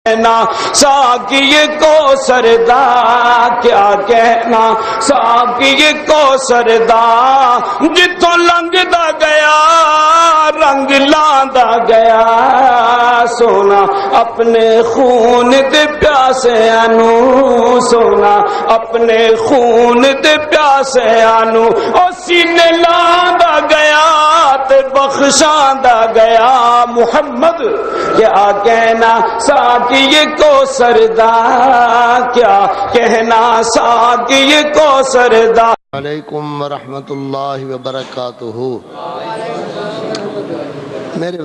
کہنا ساقی کوثر دا، کیا کہنا ساقی کوثر دا، جتوں لنگدا گیا رنگ لاندا گیا، سونا اپنے خون دے پیاسیاں نو، سونا اپنے خون دے پیاسیاں نو او سینے لاندا گیا تے بخشاندا گیا۔ محمد کیا کہنا ساقی کوثر دا، کیا کہنا ساقی کوثر دا۔ علیکم ورحمۃ اللہ وبرکاتہ۔ میرے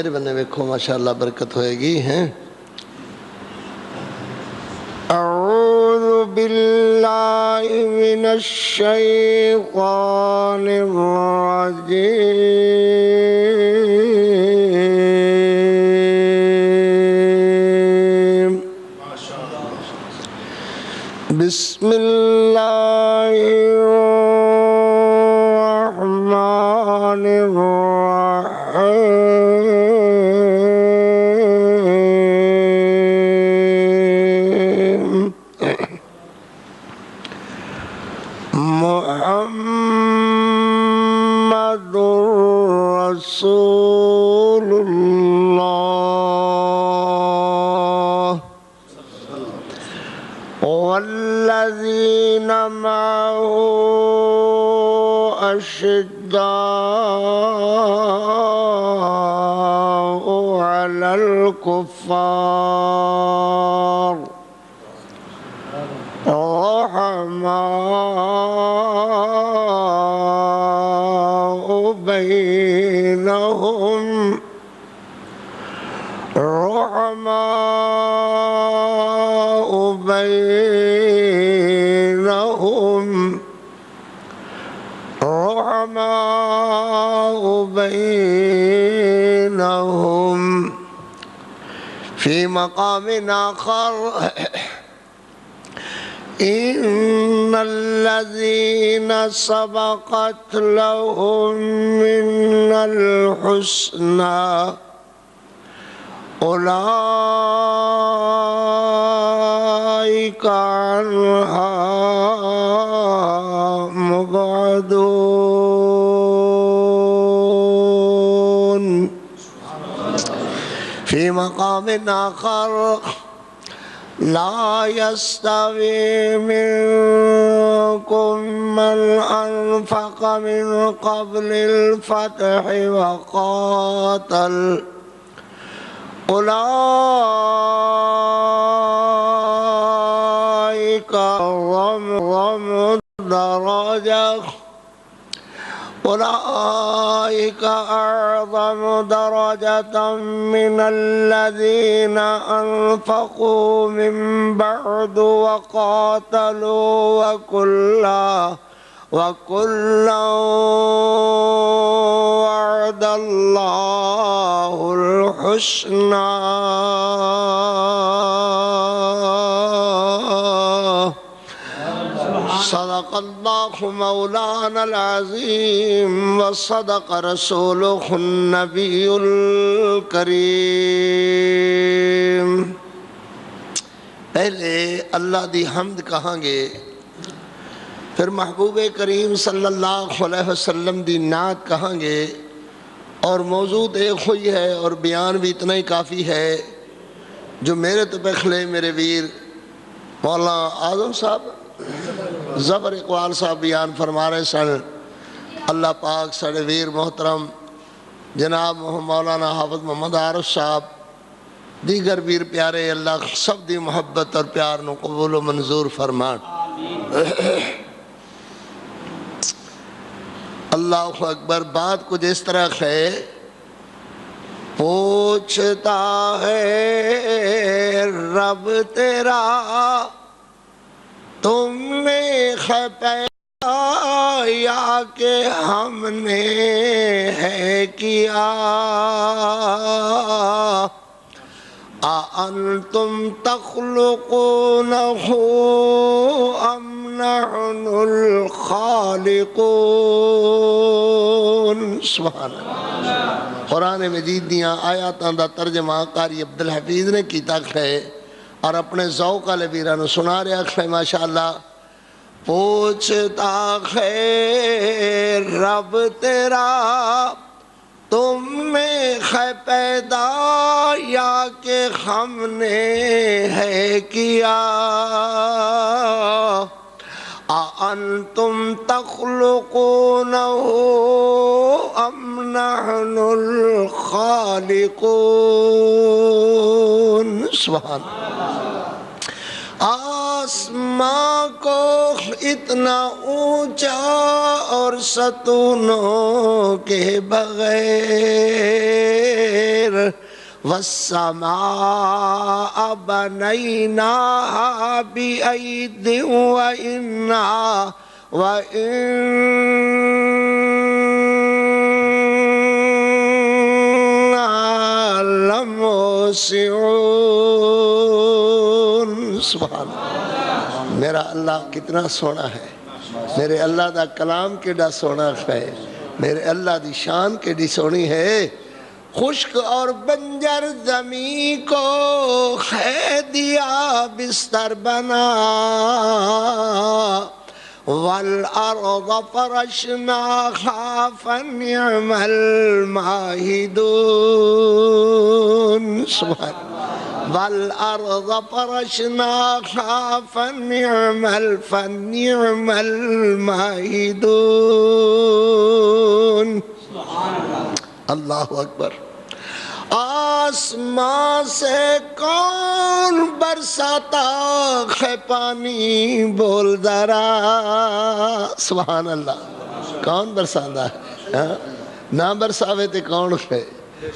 بننے ویکھو ماشاءاللہ برکت ہوئے گی ہیں۔ اعوذ باللہ من الشیطان الرجیم، بسم اللہ الرحمن الرحیم، محمد رسول اللہ والذین معه أشداء على الكفار رحماء بينهم، رحماء بينهم، رحماء بينهم في مقام آخر، إن الذين سبقت لهم من الحسنى أولئك عنها مبعدون۔ في مقام آخر، لا يستوي منكم من أنفق من قبل الفتح وقاتل، أولئك أعظم درجة، أولئك أعظم درجة من الذين أنفقوا من بعد وقاتلوا، وكلا وعد الله الحسنى، صدق اللہ مولانا العظیم وصدق رسولہ النبی الکریم۔ پہلے اللہ دی حمد کہاں گے، پھر محبوب کریم صلی اللہ علیہ وسلم دی نعت کہاں گے، اور موضوع ایک ہوئی ہے اور بیان بھی اتنا ہی کافی ہے جو میرے تو پخلے میرے ویر مولانا اعظم صاحب زبر اقبال صاحب بیان فرما رہے سن۔ اللہ پاک ساڑے ویر محترم جناب مولانا حافظ محمد عارف صاحب دیگر ویر پیارے اللہ سب دی محبت اور پیار نو قبول و منظور فرمان۔ اللہ اکبر۔ بات کچھ اس طرح ہے، پوچھتا ہے رب تیرا تم نے خطایا کہ ہم نے ہے کیا، أأنتم تخلقونه أم نحن الخالقون۔ سبحان اللہ۔ قرآن مجید دیاں آیاتاں دا ترجمہ قاری عبدالحفیظ نے کیتا ہے اور اپنے ذوق والے ویراں سنا رہا ہے ماشاءاللہ. پوچھتا ہے رب تیرا تم نے ہے پیدا یا کہ ہم نے ہے کیا أَأَنْتُمْ تَخْلُقُونَهُ أَمْ نَحْنُ الْخَالِقُونَ. سبحان آسمان کو اتنا اونچا اور ستونوں کے بغیر وَالسَّمَاءَ بَنَيْنَاهَا بِأَيْدٍ وَإِنَّا لَمُوسِعُونَ. سبحان اللہ. میرا اللہ کتنا سونا ہے، میرے اللہ دا کلام کیڑا سونا ہے، میرے اللہ دی شان کیڑی سونی ہے. خشک اور بنجر زمین کو ہے دیا بستر بنا والارض فرشناها فنعم الماہدون. سبحان والارض فرشناها فنعم الماہدون. اللہ اکبر. آسمان سے کون برساتا ہے پانی بول ذرا. سبحان اللہ. کون برساتا ہے؟ نہ برساوے تے کون ہے؟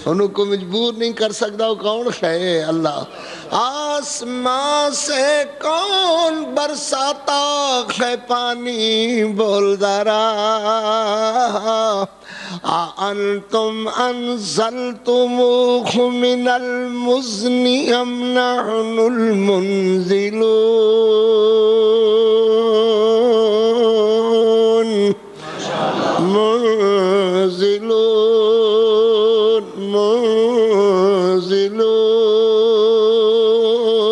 انہوں کو مجبور نہیں کر سکتا وہ کون ہے؟ اللہ. آسمان سے کون برساتا ہے پانی بول ذرا. أَأَنْتُمْ أَنزَلْتُمُوهُ مِنَ الْمُزْنِ أَمْ نَحْنُ الْمُنزِلُونَ.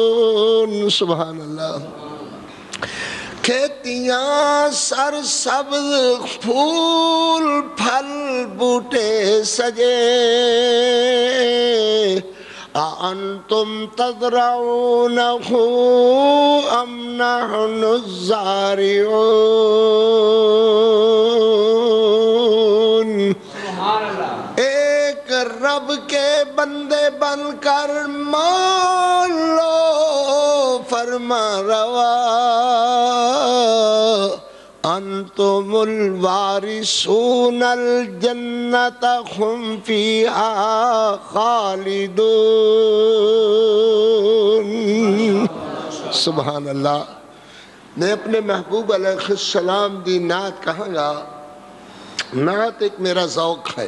منزلون. سبحان اللہ. کھیتیاں سر سبز پھول پھل بوٹے سجے أَأَنْتُمْ تَزْرَعُونَهُ أَمْ نَحْنُ الزَّارِعُونَ. ایک رب کے بندے بن کر مان لو فرما روا. أَنْتُمُ الْوَارِثُونَ الْجَنَّةَ هُمْ فِيهَا خَالِدُونَ. سبحان اللہ. میں اپنے محبوب علیہ السلام دی نعت کہاں گا. نعت ایک میرا ذوق ہے.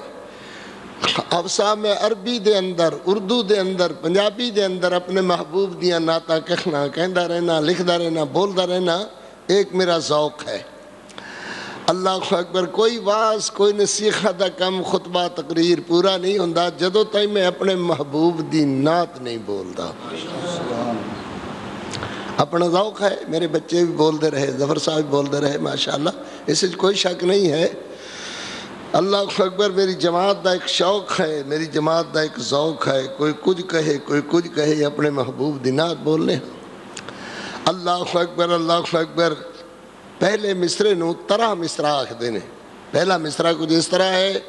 افسا میں عربی دے اندر، اردو دے اندر، پنجابی دے اندر اپنے محبوب دیا نعتاں کہنا، کہندا رہنا، لکھدا رہنا، بولدا رہنا ایک میرا ذوق ہے. اللہ اکبر. کوئی واز، کوئی نصیحت دا کم، خطبہ تقریر پورا نہیں ہوندا جدوں تائیں میں اپنے محبوب دی نعت نہیں بولدا. اپنا ذوق ہے. میرے بچے بھی بولتے رہے، ظفر صاحب بھی بولتے رہے ماشاءاللہ، اس وچ کوئی شک نہیں ہے. اللہ اکبر. میری جماعت دا ایک شوق ہے، میری جماعت دا ایک ذوق ہے. کوئی کچھ کہے، کوئی کچھ کہے، اپنے محبوب دی نعت بولنے. اللہ اکبر. اللہ اکبر. پہلے مصرے نو طرح مصرا آکھدے نے. پہلا مصرا کچھ اس طرح ہے.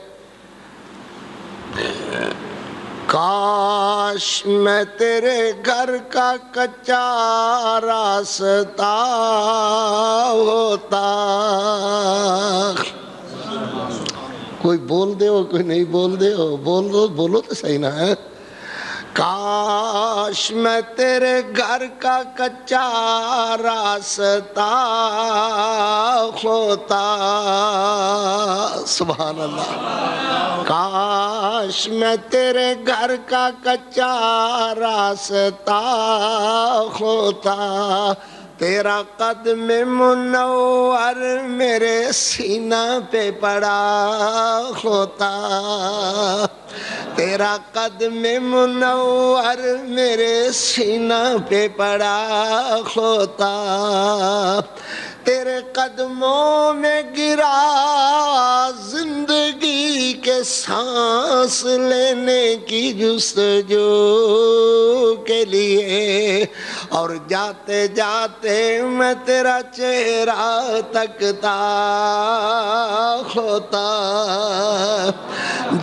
کاش میں تیرے گھر کا کچا راستہ ہوتا. کوئی بول دے ہو، کوئی نہیں بول دے ہو، بولو تو صحیح نہ ہے. کاش میں تیرے گھر کا کچا راستہ ہوتا. سبحان اللہ. کاش میں تیرے گھر کا کچا راستہ ہوتا. تیرا قدم منور میرے سینہ پہ پڑا ہوتا. تیرا قدم منور میرے سینہ پہ پڑا ہوتا، تیرے قدموں میں گرا زندگی کے سانس لینے کی جستجو کے لیے، اور جاتے جاتے میں تیرا چہرہ تکتا ہوتا،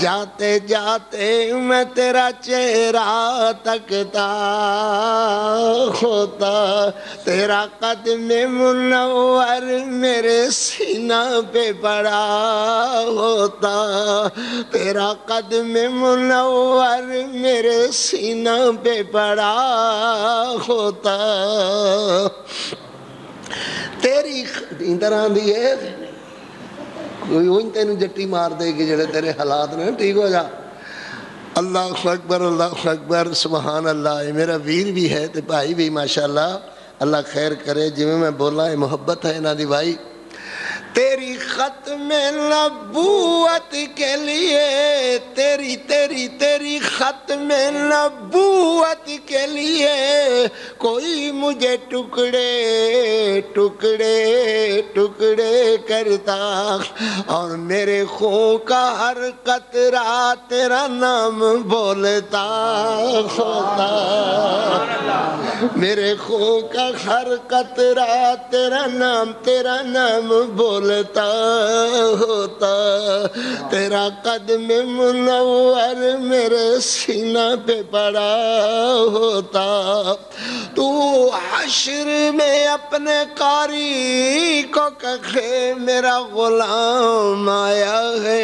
جاتے جاتے میں تیرا چہرہ تکتا ہوتا، تیرا قدم منور میرے سینہ پہ پڑا ہوتا، تیرا قدم منور میرے سینہ پہ پڑا ہوتا، تیری اندر آندھی ہے کوئی وہی تینوں جٹی مار دے گی جڑے تیرے حالات نے ٹھیک ہو جا۔ اللہ اکبر، اللہ اکبر، سبحان اللہ۔ یہ میرا ویر بھی ہے تے بھائی بھی ماشاءاللہ، اللہ خیر کرے، جی میں بولا ہے محبت ہے نا دی بھائی۔ تیری ختم نبوت کے لیے، تیری تیری تیری ختم نبوت کے لیے کوئی مجھے ٹکڑے ٹکڑے ٹکڑے کرتا، اور میرے خون کا ہر قطرہ تیرا نام بولتا ہوتا، میرے خون کا ہر قطرہ تیرا نام بولتا ہوتا، تیرا قدم منور میرے سینہ پہ پڑا ہوتا، تو حشر میں اپنے قاری کو کہے میرا غلام آیا ہے،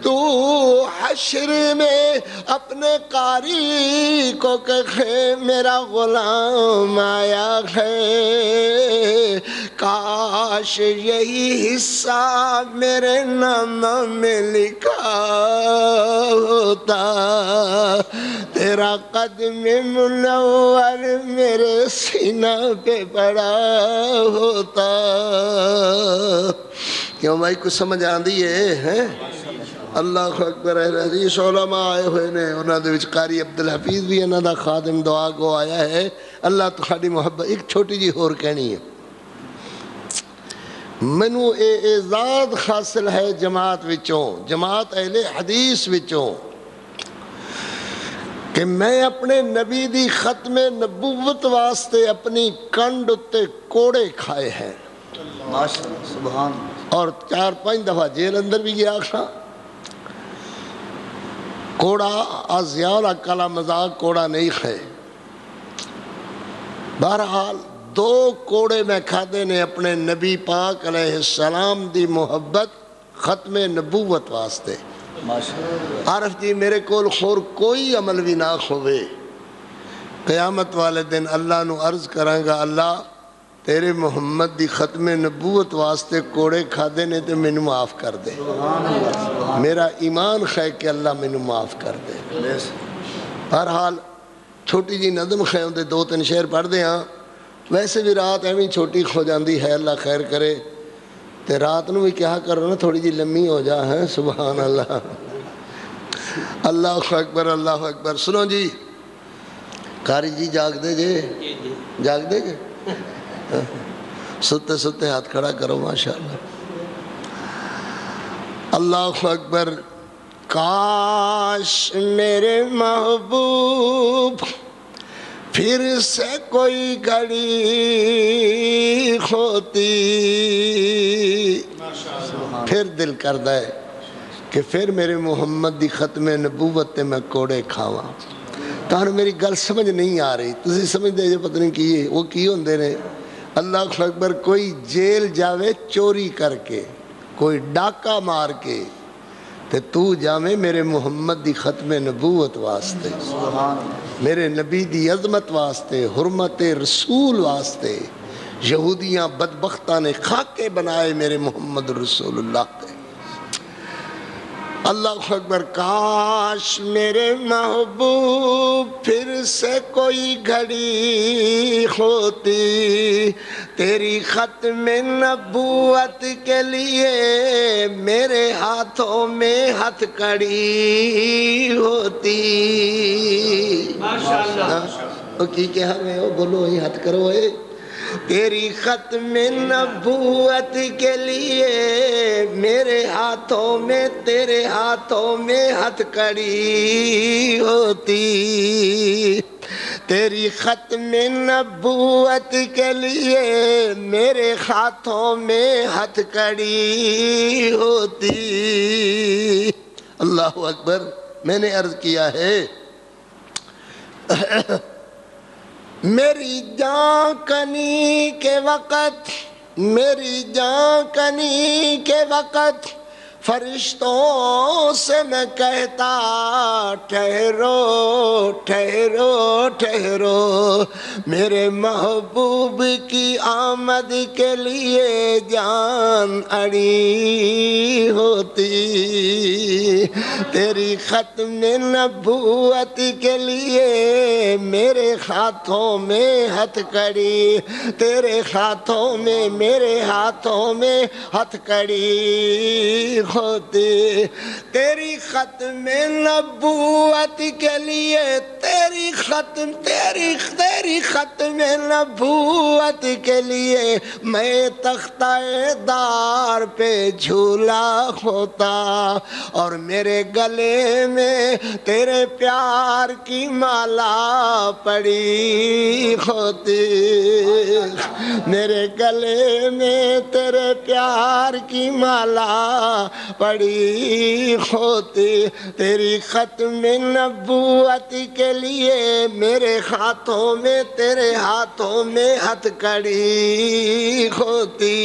تو حشر میں اپنے قاری کو کہے میرا غلام آیا ہے، کاش یہی حصہ میرے نام میں لکھا ہوتا، تیرا قدم منور میرے سینہ پہ پڑا ہوتا۔ کیوں بھائی کچھ سمجھ آندی ہے؟ اللہ اکبر۔ حدیث علماء آئے ہوئے نے، انہاں دے وچ قاری عبدالحفیظ بھی انہاں دا خادم دعا گو آیا ہے۔ اللہ تہاڈی محبت۔ ایک چھوٹی جی ہور کہنی ہے، منو اعزاز حاصل ہے جماعت وچوں، جماعت اہل حدیث وچوں، کہ میں اپنے نبی دی ختم نبوت واسطے اپنی کنڈ تے کوڑے کھائے ہیں، ماشاءاللہ، سبحان، اور 4-5 دفعہ جیل اندر بھی گیا تھا۔ کوڑا ازیال اکالا مذاق کوڑا نہیں کھائے۔ بہرحال 2 کوڑے میں کھادے نے اپنے نبی پاک علیہ السلام دی محبت ختم نبوت واسطے۔ عارف جی میرے کول خور کوئی عمل بھی نہ ہوئے، قیامت والے دن اللہ نو عرض کراں گا، اللہ تیرے محمد دی ختم نبوت واسطے کوڑے کھادے نے تے مینوں معاف کر دے۔ میرا ایمان ہے کہ اللہ مینوں معاف کر دے۔ بہرحال چھوٹی جی نظم ہے، اندے 2-3 شعر پڑھ دے ہاں، ویسے بھی رات ایویں چھوٹی ہو جاندی ہے، اللہ خیر کرے، تے رات نو بھی کیا کرو نا تھوڑی جی لمبی ہو جا ہے۔ سبحان اللہ، اللہ اکبر، اللہ اکبر۔ سنو جی، قاری جی جاگ دے جے، جاگ دے جے، ستے ستے ہاتھ کھڑا کرو ماشاءاللہ۔ اللہ اکبر۔ کاش میرے محبوب پھر سے کوئی گھڑی ہوتی، پھر دل کردہ ہے کہ پھر میرے محمد دی ختم نبوت تے میں کوڑے کھاواں۔ تاہر میری گل سمجھ نہیں آ رہی، تسی سمجھ دے جو پتہ نہیں کیے وہ کی ہوندے نے۔ اللہ اکبر۔ کوئی جیل جاوے چوری کر کے، کوئی ڈاکہ مار کے، تے تو جاوے میرے محمد دی ختم نبوت واسطے، میرے نبی دی عظمت واسطے، حرمت رسول واسطے۔ یہودیاں بدبختہ نے خاکے بنائے میرے محمد رسول اللہ کے۔ اللہ اکبر۔ کاش میرے محبوب پھر سے کوئی گھڑی ہوتی، تیری ختم نبوت کے لیے میرے ہاتھوں میں ہتھ کڑی ہوتی۔ ماشاءاللہ کی کہ ہمیں بولو ہی ہتھ کرو ہے۔ تیری ختم نبوت کے لیے میرے ہاتھوں میں تیرے ہاتھوں میں ہتھ کڑی ہوتی، تیری ختم نبوت کے لیے میرے ہاتھوں میں ہتھ کڑی ہوتی۔ اللہ اکبر۔ میں نے عرض کیا ہے میری جان کنی کے وقت، میری جان کنی کے وقت فرشتوں سے میں کہتا ٹھہرو ٹھہرو ٹھہرو، میرے محبوب کی آمد کے لیے جان اڑی ہوتی، تیری ختم نبوت کے لیے میرے ہاتھوں میں ہتھ کڑی، تیرے ہاتھوں میں میرے ہاتھوں میں ہتھ کڑی ہوتی، تیری ختم نبوت کے لیے تیری ختم نبوت کے لیے میں تختہ دار پہ جھولا ہوتا، اور میرے گلے میں تیرے پیار کی مالا پڑی ہوتی، میرے گلے میں تیرے پیار کی مالا پڑی ہوتی، تیری ختم نبوت کے لیے میرے ہاتھوں میں تیرے ہاتھوں میں ہتھ کڑی ہوتی،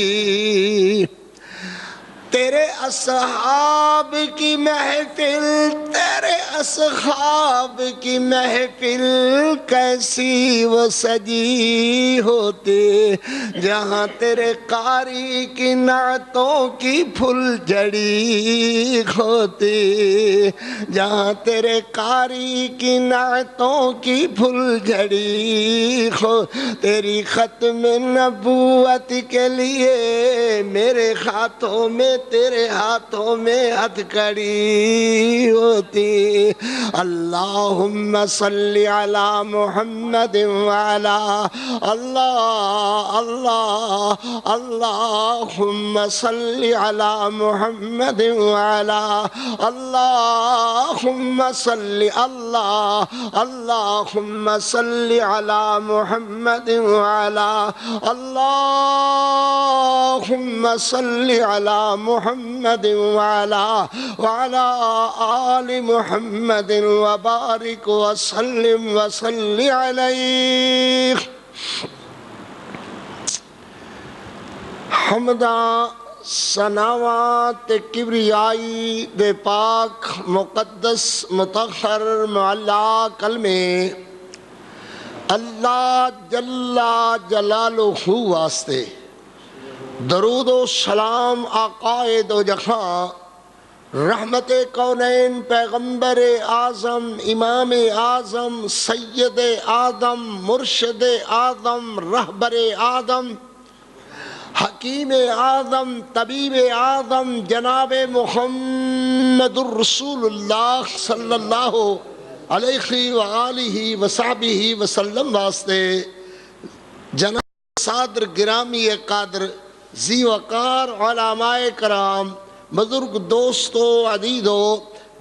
تیرے اصحاب کی محفل، تیرے اصحاب کی محفل کیسی وہ سجی ہوتی، جہاں تیرے قاری کی نعتوں کی پھل جڑی ہوتی، جہاں تیرے قاری کی نعتوں کی پھل جڑی ہو، تیری ختم نبوت کے لیے میرے ہاتھوں میں تیرے ہاتھوں میں ہتھ کڑی ہوتی۔ اللہم صلی علی محمد وعلا اللہم صلی علی محمد وعلا اللہم صلی علی محمد وعلا اللہم صلی علی محمد وعلا آل محمد وبارک وسلم وصلی علیہ۔ حمداں ثناوات کبریائی بے پاک مقدس مطہر معلا کلمے اللہ جل جلالہ واسطے درود و سلام آقائے دو جہاں رحمت کونین پیغمبر اعظم امام اعظم سید آدم مرشد آدم رہبر آدم حکیم آدم طبیب آدم جناب محمد الرسول اللہ صلی اللہ علیہ وآلہ وصحبہ وسلم واسطے جناب صادر گرامی قادر ذی وقار علماء کرام بزرگ دوستو عزیزو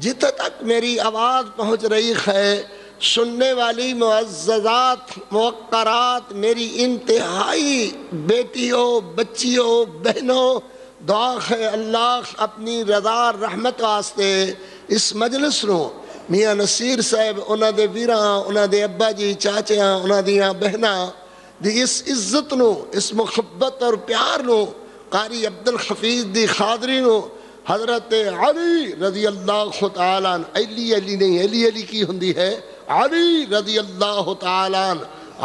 جتنے تک میری آواز پہنچ رہی ہے سننے والی معززات موقرات میری انتہائی بیٹیوں بچیوں بہنوں دعا ہے اللہ اپنی رضا رحمت واسطے اس مجلس نو میاں نصیر صاحب انہاں دے ویراں انہاں دے ابا جی چاچیاں انہاں دیاں بہناں دی اس عزت نو اس محبت اور پیار نو قاری عبدالحفیظ دی خادری نو حضرت علی رضی اللہ تعالیٰ علی نہیں علی کی ہوندی ہے علی رضی اللہ تعالیٰ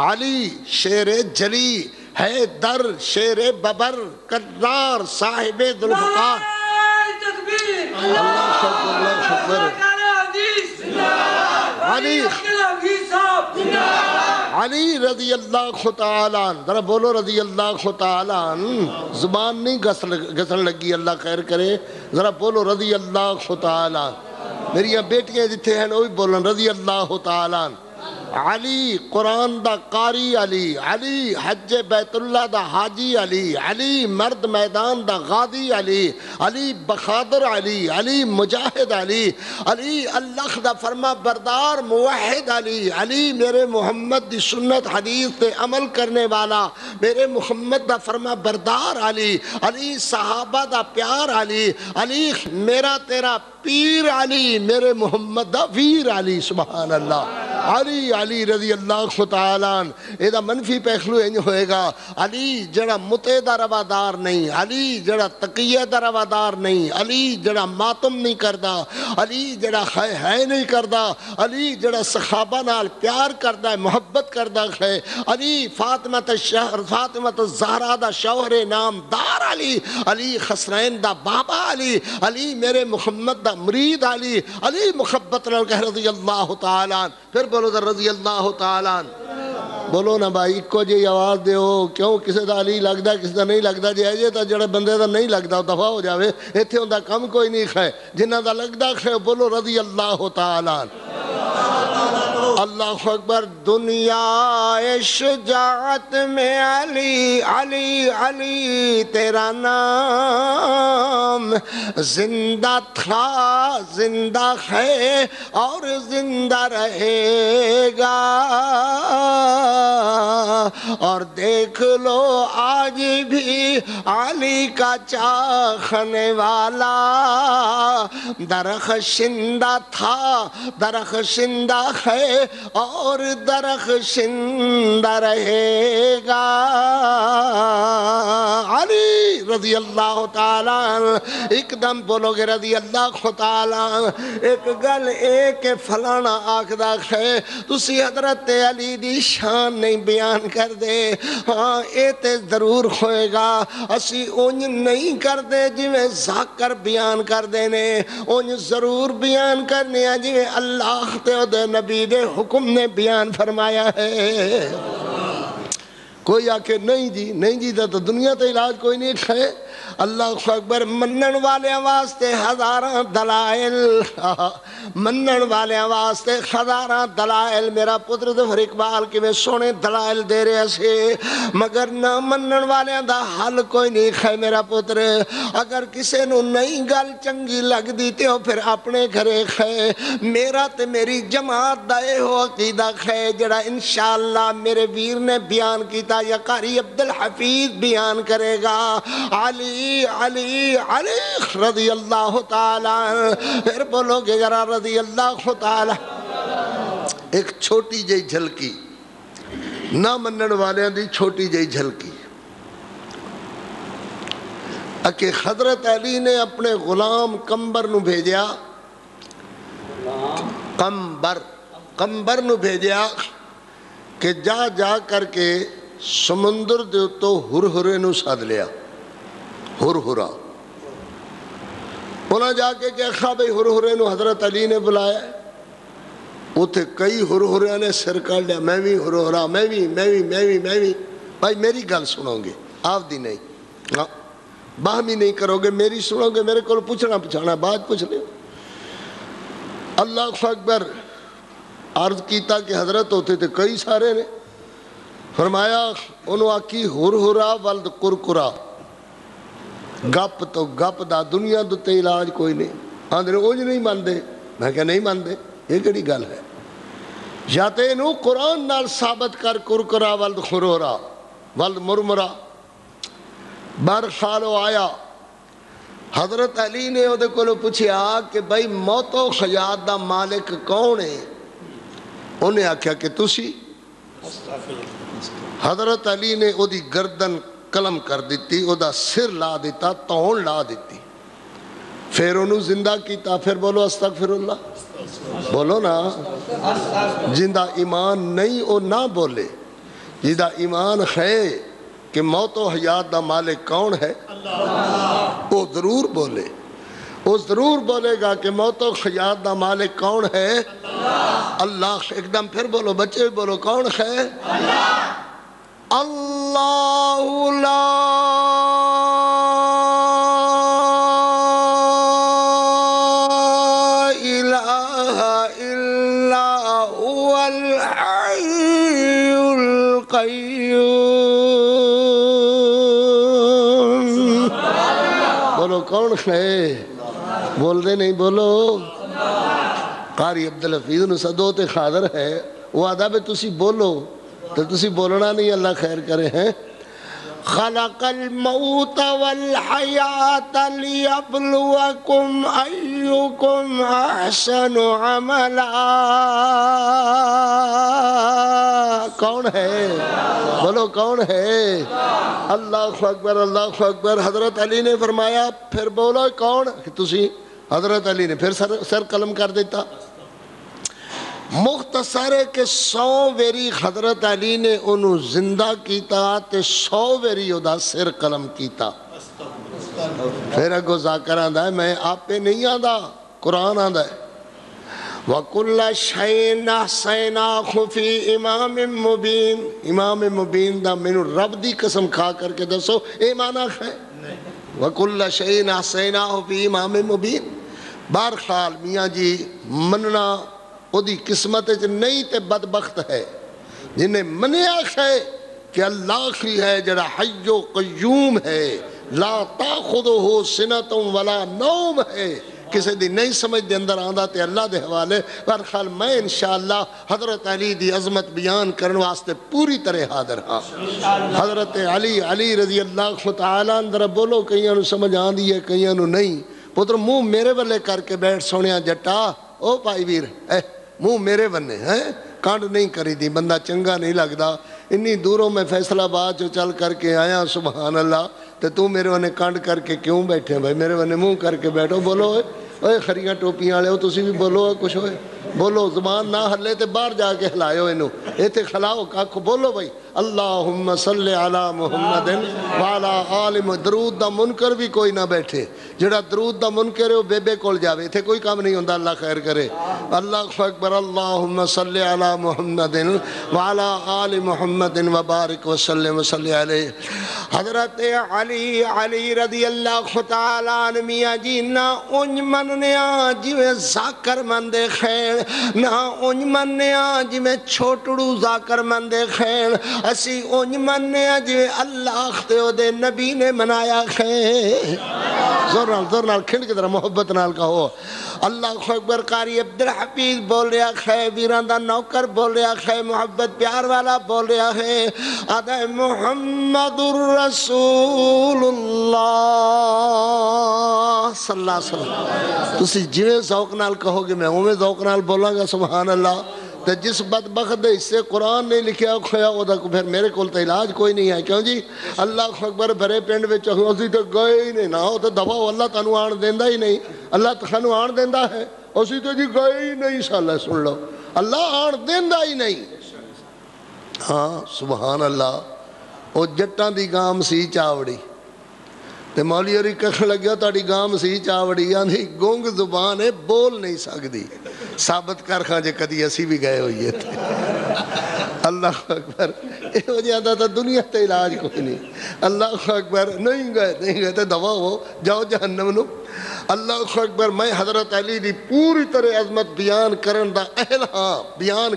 علی شیر جلی ہے در شیر ببر کرار صاحب ذوالفقار اللہ اکبر علی علی رضی اللہ تعالیٰ عنہ، ذرا بولو رضی اللہ تعالیٰ عنہ، زبان نہیں گھسن لگی، اللہ خیر کرے، ذرا بولو رضی اللہ تعالیٰ عنہ۔ میری بیٹیاں جتھے ہیں وہ بھی بولن رضی اللہ تعالیٰ عنہ۔ علی قرآن دا قاری علی، علی حج بیت اللہ دا حاجی علی، علی مرد میدان دا غازی علی، علی بخادر علی، علی مجاہد علی، علی اللہ دا فرما بردار موحد علی، علی میرے محمد دی سنت حدیث تے عمل کرنے والا، میرے محمد دا فرما بردار علی، علی صحابہ دا پیار علی، علی میرا تیرا پیر علی، میرے محمد دا ویر علی، سبحان اللہ۔ علی علی رضی اللہ تعالیٰ عنہ، ایدہ منفی پہلو انج ہوئے گا، علی جڑا متے دا روادار نہیں، علی جڑا تقیہ دا روادار نہیں، علی جڑا ماتم نہیں کردہ، علی جڑا ہے نہیں کردہ، علی جڑا صحابہ نال پیار کردہ ہے، محبت کردہ ہے، علی فاطمہ الزہرا دا شوہر نام دار علی، علی خسرین دا بابا علی، علی میرے محمد دا مرید علی، علی محبت لگہ رضی اللہ تعالیٰ عنہ۔ پھر بولو در رضی اللہ تعالیٰ عنہ، بولو نا بھائی کو جی آواز دے ہو، کیوں کسی دا علی لگ دا کسی دا نہیں لگ دا، جی ہے جی تا جڑے بندے دا نہیں لگ دا دفعہ ہو جاوے، ایتھے ہوں دا کم کوئی نہیں خواہ، جنہ دا لگ دا خواہ بولو رضی اللہ تعالیٰ عنہ۔ اللہ اکبر۔ دنیا شجاعت میں علی علی علی تیرا نام زندہ تھا، زندہ ہے اور زندہ رہے گا، اور دیکھ لو آج بھی علی کا چاہنے والا درخشندہ تھا، درخشندہ ہے اور درخشندہ رہے گا۔ علی رضی اللہ تعالیٰ عنہ، ایک دم بولو گے رضی اللہ تعالیٰ عنہ، ایک گل ایک فلانا آکھدا ہے تسی حضرت علی دی شان نہیں بیان کر دے، ہاں اے تے ضرور ہوئے گا، اسی اونج نہیں کر دے جویں ذاکر بیان کر دینے، اونج ضرور بیان کرنے جویں اللہ تے دے نبی دے حکم نے بیان فرمایا ہے۔ کوئی آکے نہیں جی نہیں جی تو دنیا تے علاج کوئی نہیں کھائے۔ اللہ اکبر۔ منن والے واسطے ہزاراں دلائل، منن والے واسطے ہزاراں دلائل، میرا پتر ظفر اقبال کے میں سونے دلائل دے رہے سے، مگر نہ منن والے دا حل کوئی نہیں کھائے میرا پتر۔ اگر کسے نو نہیں گل چنگی لگ دی تے ہو پھر اپنے گھرے کھائے، میرا تے میری جماعت دائے ہو عقیدہ کھائے جڑا انشاءاللہ میرے ویر نے بیان کیتا یا قاری عبدالحفیظ بیان کرے گا۔ علی علی علی رضی اللہ تعالیٰ، پھر بولو گے ذرا رضی اللہ تعالیٰ۔ ایک چھوٹی جئی جھلکی، نہ منن والے دی چھوٹی جئی جھلکی، کہ حضرت علی نے اپنے غلام قمبر نو بھیجیا، قمبر نو بھیجیا کہ جا کر کے سمندر دے تو ہرہرے نو ساد لیا، ہرہرا۔ انہاں جا کے کیا کہا بھئی ہرہرے نو حضرت علی نے بلایا، اتھے کئی ہرہرے نے سر کر لیا، میں بھی ہرہرا، میں بھی بھائی میری گل سنو گے، آپ دی نہیں، باہمی نہیں کرو گے، میری سنو گے، میرے کو پوچھنا پچھانا بات پوچھ لیں۔ اللہ اکبر۔ عرض کیتا کہ حضرت ہوتے تھے کئی سارے نے، فرمایا انہوں آکی ہرہرا ولد کرکرا، گپ تو گپ دا دنیا دو تے علاج کوئی نہیں، آندھنے اونج نہیں ماندے، میں کہا نہیں ماندے، یہ کڑی گل ہے، یا تے انہوں قرآن نال ثابت کر کرکرا ولد خرورا ولد مرمرا۔ برخالو آیا، حضرت علی نے وہ دے کو پوچھیا کہ بھائی موت و حیات دا مالک کون ہے؟ انہیں آکھیا کہ تسی۔ حضرت علی نے وہ دی گردن قلم کر دیتی، وہ دا سر لا دیتا، تون لا دیتی، پھر انہوں زندہ کیتا۔ پھر بولو استغفر اللہ، بولو نا۔ جندہ ایمان نہیں وہ نہ بولے، جندہ ایمان ہے کہ موت و حیات دا مالک کون ہے وہ ضرور بولے۔ وہ ضرور بولے گا کہ موت و حیات دا مالک کون ہے؟ اللہ۔ ایک دم پھر بولو بچے بھی بولو، کون ہے؟ اللہ لا الہ الا هو الحی القیوم۔ بولو کون ہے؟ بول دے نہیں بولو۔ قاری عبدالحفیظ نو صدو تے خاضر ہے، وہ آدھا بے تسی بولو، تو تسی بولنا نہیں، اللہ خیر کرے ہیں۔ خلق الموت والحیات لیبلوکم ایکم احسن عملا۔ کون ہے؟ بولو کون ہے؟ اللہ اکبر اللہ اکبر۔ حضرت علی نے فرمایا پھر بولو کون؟ تسی حضرت علی نے پھر سر قلم کر دیتا۔ مختصر ہے کہ 100 ویری حضرت علی نے انہوں زندہ کیتا تے 100 ویری ادا سر قلم کیتا۔ پھر اگو ذاکر آندہ ہے میں آپ پہ نہیں آندہ، قرآن آندہ ہے وَكُلَّ شَيْءٍ أَحْصَيْنَاهُ فِي إِمَامٍ مُبِينٍ۔ امام مبین دا میں رب دی قسم کھا کر کے دسو اے معنی ہے وَكُلَّ شَيْءٍ أَحْصَيْنَاهُ فِي إِمَامٍ مُبِينٍ۔ بارخال میاں جی مننا وہ دی قسمت نہیں تے بدبخت ہے جنہیں منیا ہے کہ اللہ ہی ہے جڑا حی و قیوم ہے، لا تاخذہ سنۃ ولا نوم ہے، کسی دی نہیں سمجھ دے اندر آندہ تے اللہ دے حوالے۔ بارخال میں انشاءاللہ حضرت علی دی عظمت بیان کرنے واسطے پوری طرح حاضر ہاں۔ حضرت علی رضی اللہ تعالیٰ اندر بولو، کئیاں نو سمجھ آندی ہے کئیاں نو نہیں۔ پتر منہ میرے والے کر کے بیٹھ سونیا جٹا، او پائی ویر منہ میرے بننے ہیں، کانڈ نہیں کری دی، بندہ چنگا نہیں لگدا۔ انی دوروں میں فیصلہ باد جو چل کر کے آیا سبحان اللہ، تے تو میرے بننے کانڈ کر کے کیوں بیٹھے بھائی؟ میرے بننے منہ کر کے بیٹھو، بولو اوے خریاں ٹوپیاں لے ہو، تسی بھی بولو کچھ ہوئے، بولو زبان نہ ہلے تے باہر جا کے ہلائے ہو انہوں، ایتے کھلاؤ کاکھو، بولو بھائی اللہم صلی علی محمد وعلا آل محمد۔ درود دا منکر بھی کوئی نہ بیٹھے، جڑا درود دا منکر ہے وہ بے بے کول جاوے، تھے کوئی کام نہیں ہوندہ، اللہ خیر کرے۔ اللہ اکبر۔ اللہم صلی علی محمد وعلا آل محمد وبارک وسلم وصلی علیہ۔ حضرت علی رضی اللہ تعالیٰ عنہ میاں جی نہ انج مننیا جویں ذاکر مندے خیر، نہ انج مننیا جویں چھوٹڑو ذاکر مندے خیر، اسی انج مننیا جویں اللہ تے او دے نبی نے منایا خیر۔ زور نال کھنڈ کی طرح محبت نال کہو اللہ اکبر۔ قاری عبدالحفیظ بول رہا ہے، ویران دا نوکر بول رہا ہے، محبت پیار والا بول رہا ہے، آدھا محمد الرسول اللہ صلی اللہ علیہ وسلم۔ تسی جویں ذوق نال کہو گے میں اویں ذوق نال بولاں گا سبحان اللہ۔ تے جس بدبخت دے اس سے قرآن نہیں لکھیا کھویا او دا پھر میرے کول تے علاج کوئی نہیں ہے، کیوں جی؟ اللہ اکبر۔ بھرے پنڈ وچ اسی تے گئے ہی نہیں، نہ او تے دبا اللہ تانوں آن دیندا ہی نہیں، اللہ تانوں آن دیندا ہے، اسی تے جی گئے ہی نہیں، انشاءاللہ سن لو اللہ آن دیندا ہی نہیں۔ ہاں سبحان اللہ۔ او جٹاں دی گام سی چاوڑی تے مولی ہوری کہن لگیا تہاڈی گام سی چاوڑی، آندھی گونگ زبان ہے بول نہیں سکدی، ثابت کر کھاں جے کدی اسی بھی گئے ہوئیے تھے۔ اللہ اکبر۔ اے ہو جاتا تھا دنیا تے علاج کوئی نہیں۔ اللہ اکبر۔ نہیں گئے تے دوا ہو جاؤ جہنم نو۔ اللہ اکبر۔ میں حضرت علی دی پوری طرح عظمت بیان کرن دا اہل ہاں، بیان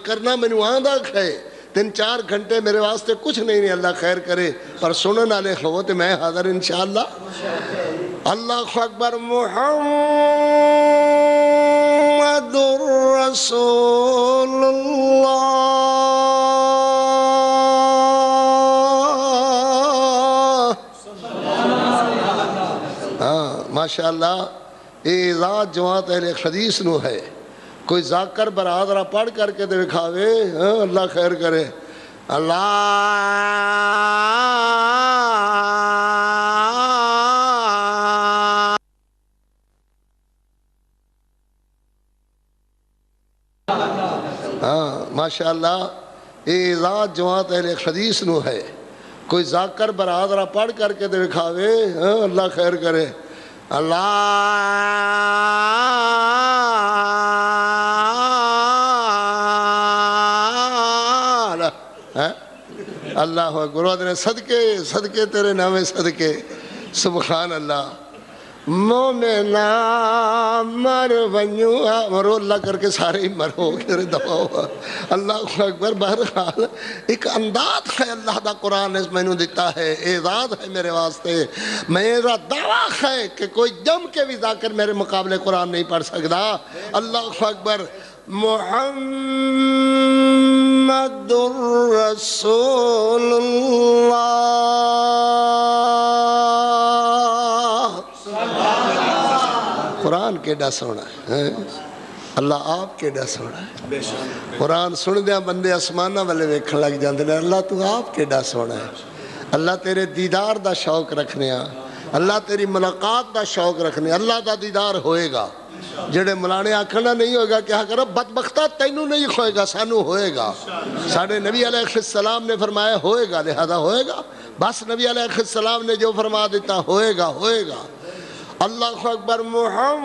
کرنا مینوں آندا ہے۔ 3-4 گھنٹے میرے واسطے کچھ نہیں، اللہ خیر کرے، پر سنن والے ہو تے میں حاضر انشاءاللہ۔ اللہ اکبر۔ محمد رسول اللہ۔ ہاں ماشاءاللہ۔ یہ ذات جماعت اہل حدیث نو ہے، کوئی ذاکر برادرہ پڑھ کر کے دے کھاوے، اللہ خیر کرے۔ اللہ ہاں ماشاءاللہ۔ یہ ذات جماعت اہل حدیث نو ہے، کوئی ذاکر برادرہ پڑھ کر کے دے کھاوے، اللہ خیر کرے۔ اللہ اکبر، صدقے صدقے تیرے نام صدقے، سبحان اللہ۔ مومنا مر ونیو، مرو اللہ کر کے سارے ہی مرو، تیرے دباؤ، اللہ اکبر۔ بہرحال ایک انداز ہے اللہ دا قرآن نے میں نے دیتا ہے، اعزاز ہے میرے واسطے۔ میرا دعویٰ ہے کہ کوئی جم کے بھی ذاکر میرے مقابلے قرآن نہیں پڑھ سکتا۔ اللہ اکبر۔ محمد رسول اللہ۔ قرآن کیڈا سونا ہے، اللہ آپ کیڈا سونا ہے۔ قرآن سن دیا بندے آسمانہ والے ویکھن لگ جاندے نے، اللہ تو آپ کیڈا سونا ہے۔ اللہ تیرے دیدار دا شوق رکھنے، اللہ تیری ملاقات دا شوق رکھنے، اللہ دا دیدار ہوئے گا۔ جڑے ملانے آکھنا نہیں ہوگا کیا کرو بدبختہ، تینوں نہیں ہوئے گا، سانو ہوئے گا۔ ساڑھے نبی علیہ السلام نے فرمایا ہوئے گا، لہذا ہوئے گا۔ بس نبی علیہ السلام نے جو فرما دیتا ہوئے گا ہوئے گا۔ اللہ اکبر۔ محمد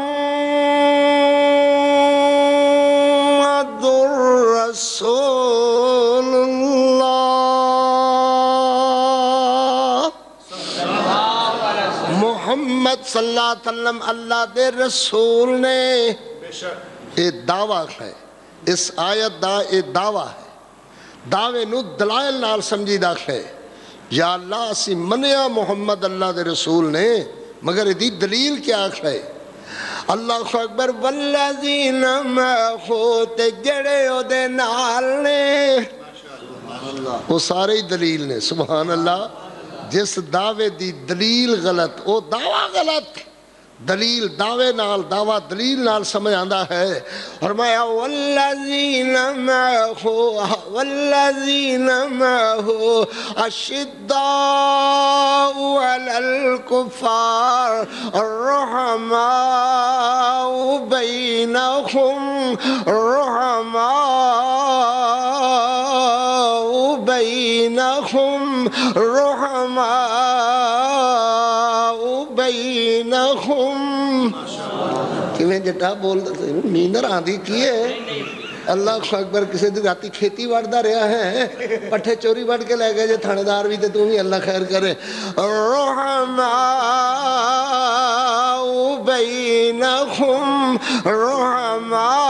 رسول اللہ۔ محمد صلی اللہ علیہ وسلم اللہ دے رسول نے، یہ دعویٰ ہے، اس آیت دا یہ دعویٰ ہے، دعوے نو دلائل نال سمجھیدہ ہے۔ یا اللہ اسی منیا محمد اللہ دے رسول نے، مگر دی دلیل کیا ہے؟ اللہ اکبر۔ والذین معہو، تے جڑے او دے نال نے، وہ سارے ہی دلیل نے، سبحان اللہ۔ جس دعوے دی دلیل غلط، وہ دعویٰ غلط، دلیل دعوے نال، دعویٰ دلیل نال سمجھ آندہ ہے۔ فرمایا والذین معہو اشداء علی الکفار الرحماء بینہم، رحماء بینہم، رحماء بینہم۔ کیویں جٹا بول دے نیندر آندی کی ہے؟ اللہ اکبر۔ کسی دن راتی کھیتی وڑدا رہا ہے، پٹھے چوری وڑ کے لے گئے جے تھانے دار بھی تے تو بھی اللہ خیر کرے۔ رحماء بینہم، رحماء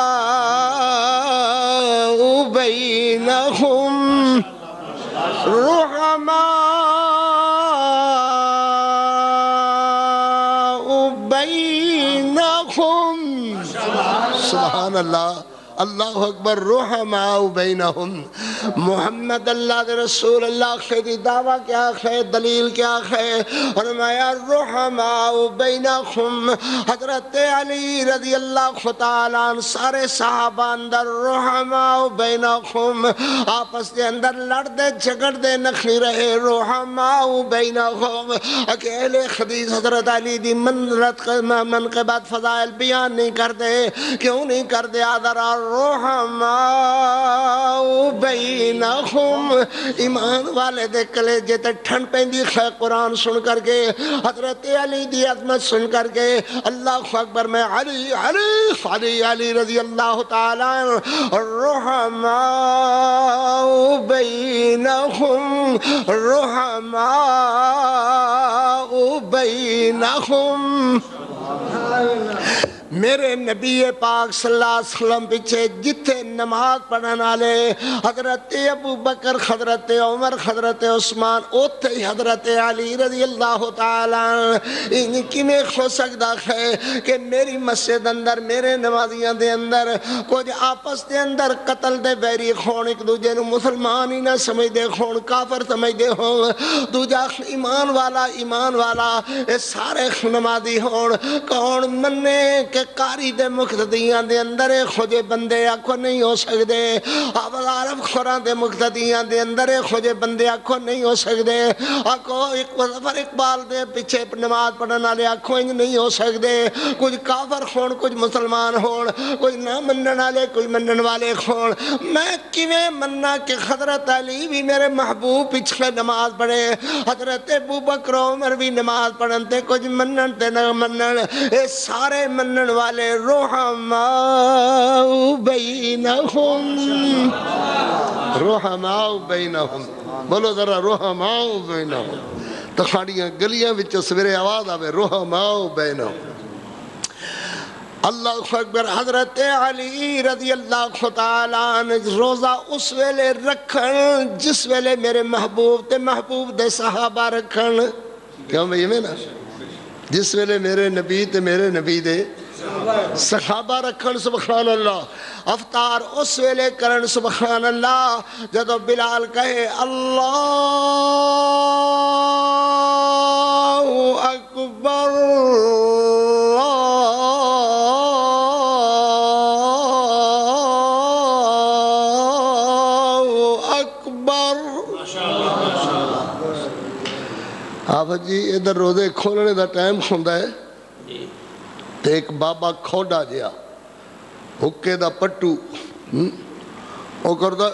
بینہم، رحماء بینہم۔ سبحان اللہ، اللہ اکبر۔ رحماء بینہم۔ محمد اللہ دے رسول اللہ کی دعویٰ کیا ہے، دلیل کیا ہے؟ فرمایا رحماء بینہم، حضرت علی رضی اللہ تعالیٰ عنہ سارے صحابہ اندر رحماء بینہم، آپس دے اندر لڑ دے جھگڑ دے نخی رہے، رحماء بینہم۔ اہل حدیث حضرت علی دی منقبت فضائل بیان نہیں کر دے، کیوں نہیں کر دے؟ آدھرا رحماء بینہم۔ ایمان والے دے کلیجے تے ٹھنڈ پیندی ہے قرآن سن کر کے، حضرت علی دی عظمت سن کر کے۔ اللہ اکبر۔ میں علی علی علی علی رضی اللہ تعالیٰ رحماء بینہم، رحماء بینہم۔ میرے نبی پاک صلی اللہ علیہ وسلم پیچھے جتھے نماز پڑھن والے حضرت ابو بکر، حضرت عمر، حضرت عثمان، اوتھے ہی حضرت علی رضی اللہ تعالیٰ ان کی میں ہو سکتا ہے کہ میری مسجد اندر، میرے نمازیاں دے اندر کچھ آپس دے اندر قتل دے بیری خون، ایک دوجے نو مسلمان ہی نہ سمجھ دے خون، کافر سمجھ دے ہون، دوجا ایمان والا ایمان والا، اے سارے نمازی ہون۔ کون منے کہ قاری دے مقتدیاں دے اندر خوجے بندے آکھو نہیں ہو سکدے، عرب خوراں دے مقتدیاں دے اندر خوجے بندے آکھو نہیں ہو سکدے، آکھو ظفر اقبال دے پیچھے نماز پڑھن والے آکھو انج نہیں ہو سکدے، کچھ کافر ہون کچھ مسلمان ہون، کچھ نہ منن والے کوئی منن والے ہون، میں کیویں مننا کہ حضرت علی بھی میرے محبوب پیچھے نماز پڑھے، حضرت ابوبکر عمر بھی نماز پڑھن تے کچھ منن تے نہ منن، اے سارے منن والے رحماء بینہم، رحماء بینہم، بولو ذرا رحماء بینہم، تخاڑیاں گلیاں وچ سویرے آواز آوے رحماء بینہم۔ اللہ اکبر۔ حضرت علی رضی اللہ تعالیٰ عنہ روزہ اس ویلے رکھن جس ویلے میرے محبوب تے محبوب دے صحابہ رکھن، کیوں بھئی میں نا جس ویلے میرے نبی تے میرے نبی دے صحابہ رکھن، سبحان اللہ، افطار اس ویلے کرن، سبحان اللہ، جدو بلال کہے اللہ اکبر آپ جی ادھر روزے کھولنے دا ٹائم ہوندہ ہے، تے ایک بابا کھوڑا جیا حکے دا پٹو او کردہ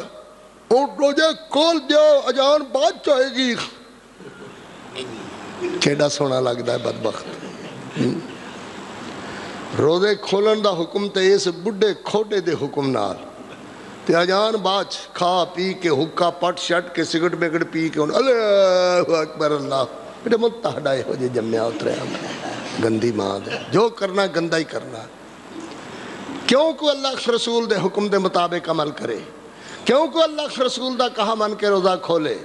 اونٹ روزے کھول دیو اجان بات چاہے گی، کیڑا سونا لگتا ہے بدبخت۔ روزے کھولن دا حکم تے اس بڑھے کھوڑے دے حکم نال، تے اجان باچ کھا پی کے حکا پٹ شٹ کے سگٹ بگڑ پی کے اللہ اکبر اللہ، بیٹے متحدہ ہو جے جمعہ اترے ہم گندی ماں دے، جو کرنا گندہ ہی کرنا، کیوں کو اللہ رسول دے حکم دے مطابق عمل کرے، کیوں کو اللہ رسول دا کہا من کے روزہ کھولے،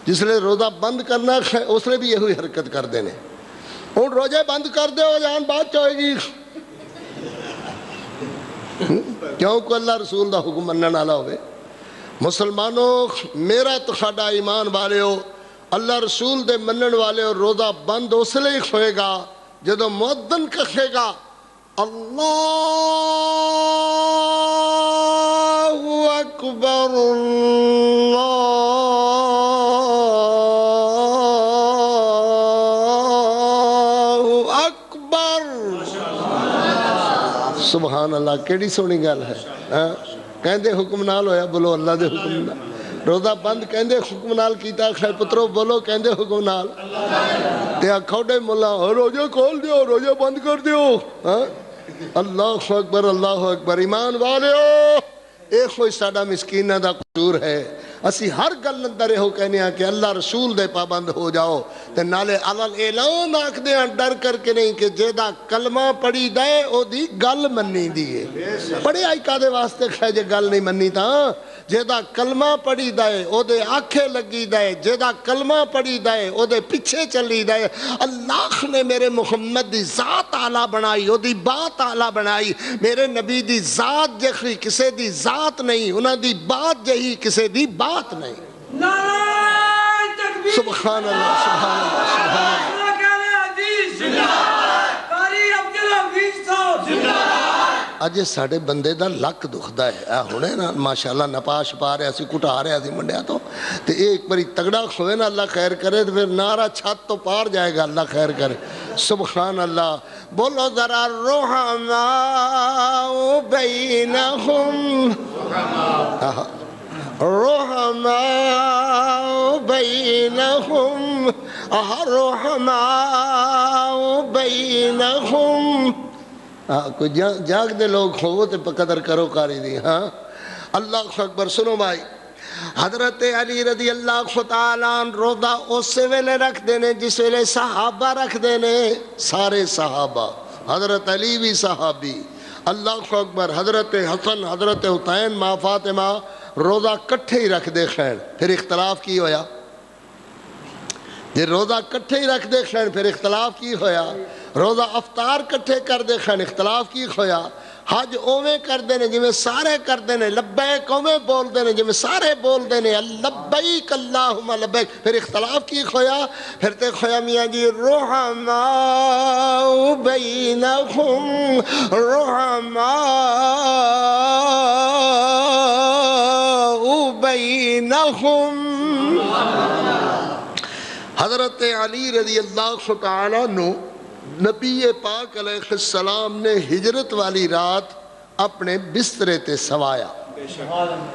جس لئے روزہ بند کرنا اس لئے بھی یہ ہوئی حرکت کر دینے، ان روزے بند کر دے ہو جان بات چاہے گی، کیوں کو اللہ رسول دا حکم مننا نالا ہوئے۔ مسلمانوں میرا تخاڑا ایمان والے ہو، اللہ رسول دے منن والے ہو، روزہ بند اس لئے ہوئے گا جدو مؤذن کہے گا اللہ اکبر اللہ اکبر، سبحان اللہ، کیڑی سونی گل ہے، کہندے حکم نال ہویا، بولو اللہ دے حکم نال، روزہ بند کہندے حکم نال کیتا، خیر پترو بولو کہندے حکم نال، تے کھوڑے ملا روزے کھول دیو روزے بند کر دیو، اللہ اکبر اللہ اکبر۔ ایمان والے ہو، ایک کوئی ساڑا مسکینہ دا قصور ہے، اسی ہر گل اندر ہو کہنے ہیں کہ اللہ رسول دے پابند ہو جاؤ، تے نالے علل اعلان آکھ دے ہیں ڈر کر کے نہیں کہ جیدہ کلمہ پڑھی دے او دی گل مننی دیئے، پڑھے آئی کادے واسطے کھائے جے گل نہیں مننی تا، جیدہ کلمہ پڑھی دے او دے آنکھیں لگی دے، جیدہ کلمہ پڑھی دے او دے پیچھے چلی دے، اللہ نے میرے محمد دی ذات اعلیٰ بنائی، او دی بات اعلیٰ بنائی، میرے نبی دی ذات جہی کسے دی ذات نہیں، انہاں دی بات جہی کسے دی بات نہیں، سبحان اللہ سبحان اللہ سبحان اللہ۔ اجے ساڑے بندے دا لک دکھدا ہے، اے ہونے نا ماشاءاللہ نپاش پا رہے اسی کٹا رہے اسی منڈیا تو تے ایک باری تگڑا کھوئے نا اللہ خیر کرے تو پھر نارا چھت تو پار جائے گا، اللہ خیر کرے، سبحان اللہ۔ بولو ذرا رحماء بینہم، رحماء بینہم، رحماء بینہم، کوئی جاگ دے لوگ ہو تو قدر کرو کاری دی، ہاں اللہ اکبر۔ سنو بھائی، حضرت علی رضی اللہ تعالیٰ عنہ روزہ اس ویلے رکھ دینے جس ویلے صحابہ رکھ دینے، سارے صحابہ، حضرت علی بھی صحابی، اللہ اکبر، حضرت حسن حضرت حسین ماں فاطمہ روزہ کٹھے ہی رکھ دے خیر، پھر اختلاف کی ہویا، جی روزہ کٹھے ہی رکھ دے خیر پھر اختلاف کی ہویا، روزہ افطار کٹھے کر دے خیر اختلاف کی ہویا، حج اوویں کردے نے جویں سارے کردے نے، لبیک اوویں بولدے نے جویں سارے بولدے نے، لبیک اللہم لبیک۔ پھر اختلاف کی کھویا؟ پھر تے کھویا میاں جی رحماء بینہم، رحماء بینہم۔ حضرت علی رضی اللہ تعالیٰ عنہ نبی پاک علیہ السلام نے ہجرت والی رات اپنے بسترے تے سوایا،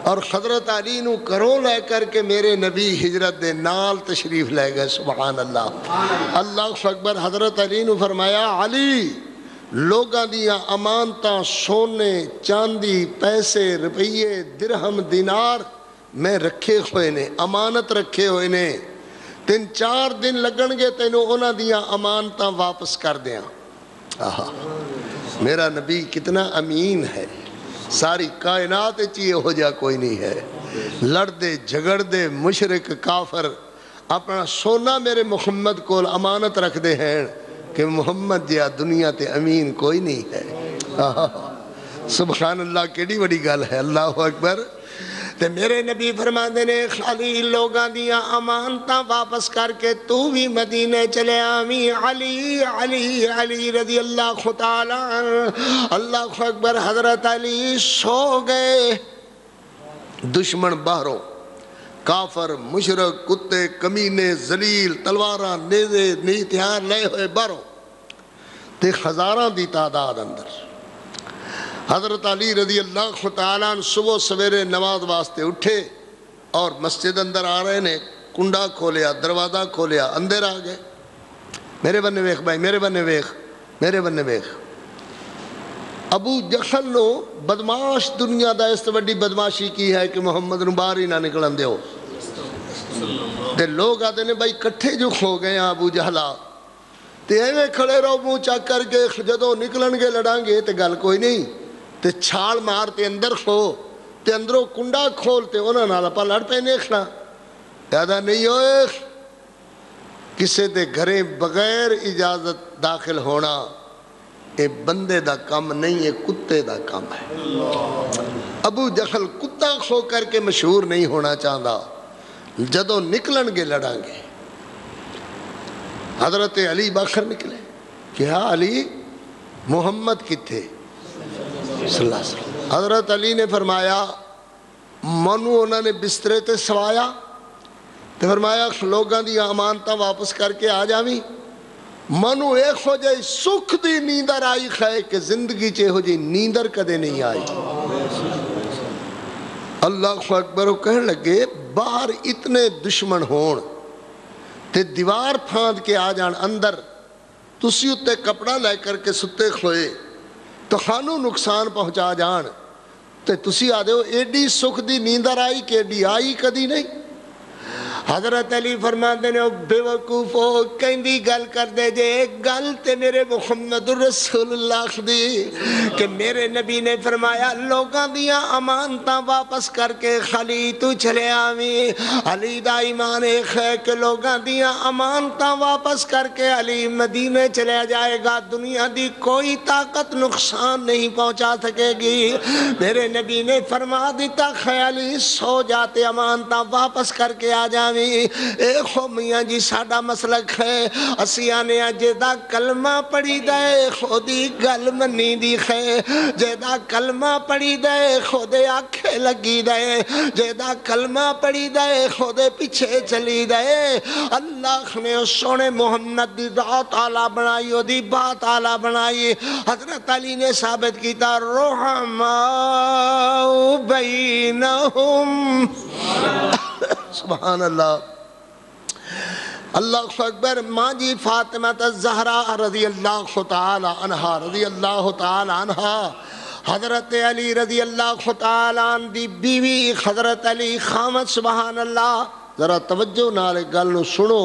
اور حضرت علی نو کروں لے کر کے میرے نبی ہجرت دے نال تشریف لے گئے۔ سبحان اللہ، اللہ اکبر۔ حضرت علی نو فرمایا علی لوگاں دیاں امانتاں سونے چاندی پیسے روپیے درہم دینار میں رکھے ہوئے نے، امانت رکھے ہوئے نے، 3-4 دن لگن گے تینوں انہاں دیاں امانتاں واپس کر دیاں۔ میرا نبی کتنا امین ہے، ساری کائنات چیئے ہو جا کوئی نہیں ہے۔ لڑ دے جھگڑ دے مشرک کافر اپنا سونا میرے محمد کو امانت رکھ دے ہیں کہ محمد جیا دنیا تے امین کوئی نہیں ہے۔ سبحان اللہ، کیڑی بڑی گل ہے، اللہ اکبر۔ تے میرے نبی فرماندے نے علی لوگاں دیاں امانتاں واپس کر کے تو بھی مدینے چلے آویں۔ علی علی علی رضی اللہ تعالی عنہ، اللہ اکبر۔ حضرت علی سو گئے، دشمن باہروں کافر مشرک کتے کمینے ذلیل تلواراں نیزے ہتھیار لے ہوئے باہروں تے ہزاراں دی تعداد اندر۔ حضرت علی رضی اللہ تعالیٰ عنہ صبح سویرے نماز واسطے اٹھے اور مسجد اندر آ رہے نے، کنڈا کھولیا، دروازہ کھولیا، اندر آ گئے۔ میرے بنے ویخ بھائی، میرے بنے ویخ، میرے بنے ویخ۔ ابو جہل نو بدماش دنیا دا اس وڈی بدماشی کی ہے کہ محمد نو باہر ہی نہ نکلن دیو۔ تے لوگ آتے نے بھائی کٹھے جو کھو گئے ہیں ابو جہلا، تے ایویں کھڑے رہو منہ چاک کر کے، جدو نکلن گے لڑاں گے تے گل کوئی نہیں، تے چھال مارتے اندر کھو تے اندروں کنڈا کھولتے انہاں نال اپا لڑ پہ نیکھنا۔ یادہ نہیں ہوئے کسے دے گھریں بغیر اجازت داخل ہونا اے بندے دا کام نہیں، یہ کتے دا کام ہے۔ ابو جہل کتا کھو کر کے مشہور نہیں ہونا چاہتا، جدو نکلن گے لڑاں گے۔ حضرت علی باہر نکلے کہ ہاں علی محمد کتھے صلی اللہ علیہ وسلم۔ حضرت علی نے فرمایا منو انہوں نے بسترے تے سوایا تے فرمایا لوگاں دی امانتاں واپس کر کے آ جاویں۔ منو ایک ہو جائے سکھ دی نیندر آئی خے کہ زندگی چے ہو جائے نیندر کدے نہیں آئی۔ اللہ اکبر۔ وہ کہنے لگے باہر اتنے دشمن ہون تے دیوار پھاند کے آ جان اندر، تسی اتے کپڑا لے کر کے ستے کھوئے تو خانو نقصان پہنچا جان، تے تسی آدھے ہو ایڈی سکھ دی نیندر آئی کہ ایڈی آئی کدی نہیں۔ حضرت علی فرماندے نے بے وقوفو کہندی گل کر دے جے گل تے میرے محمد رسول اللہ دی کہ میرے نبی نے فرمایا لوگاں دیاں امانتاں واپس کر کے خالی تو چلے آویں۔ علی دا ایمان ایک ہے کہ لوگاں دیاں امانتاں واپس کر کے علی مدینے چلے جائے گا، دنیا دی کوئی طاقت نقصان نہیں پہنچا سکے گی۔ میرے نبی نے فرما دیتا خیالی سو جاتے امانتاں واپس کر کے آ جائیں۔ ایک ہو میاں جی ساڑا مسلک ہے، اسی آنے جیدہ کلمہ پڑھی دے خودی گل منی دی خے، جیدہ کلمہ پڑھی دے خودے آنکھیں لگی دے، جیدہ کلمہ پڑھی دے خودے پیچھے چلی دے۔ اللہ نے اس سونے محمد دی ذات آلہ بنائی، وہ دی بات آلہ بنائی۔ حضرت علی نے ثابت کیتا رحماء بینہم۔ سبحان اللہ، اللہ اکبر۔ ماں جی فاطمہ الزہرا رضی اللہ تعالی عنہا، رضی اللہ تعالی عنہا، حضرت علی رضی اللہ تعالی عنہ دی بیوی حضرت علی خامد۔ سبحان اللہ، ذرا توجہ نال گل نو سنو،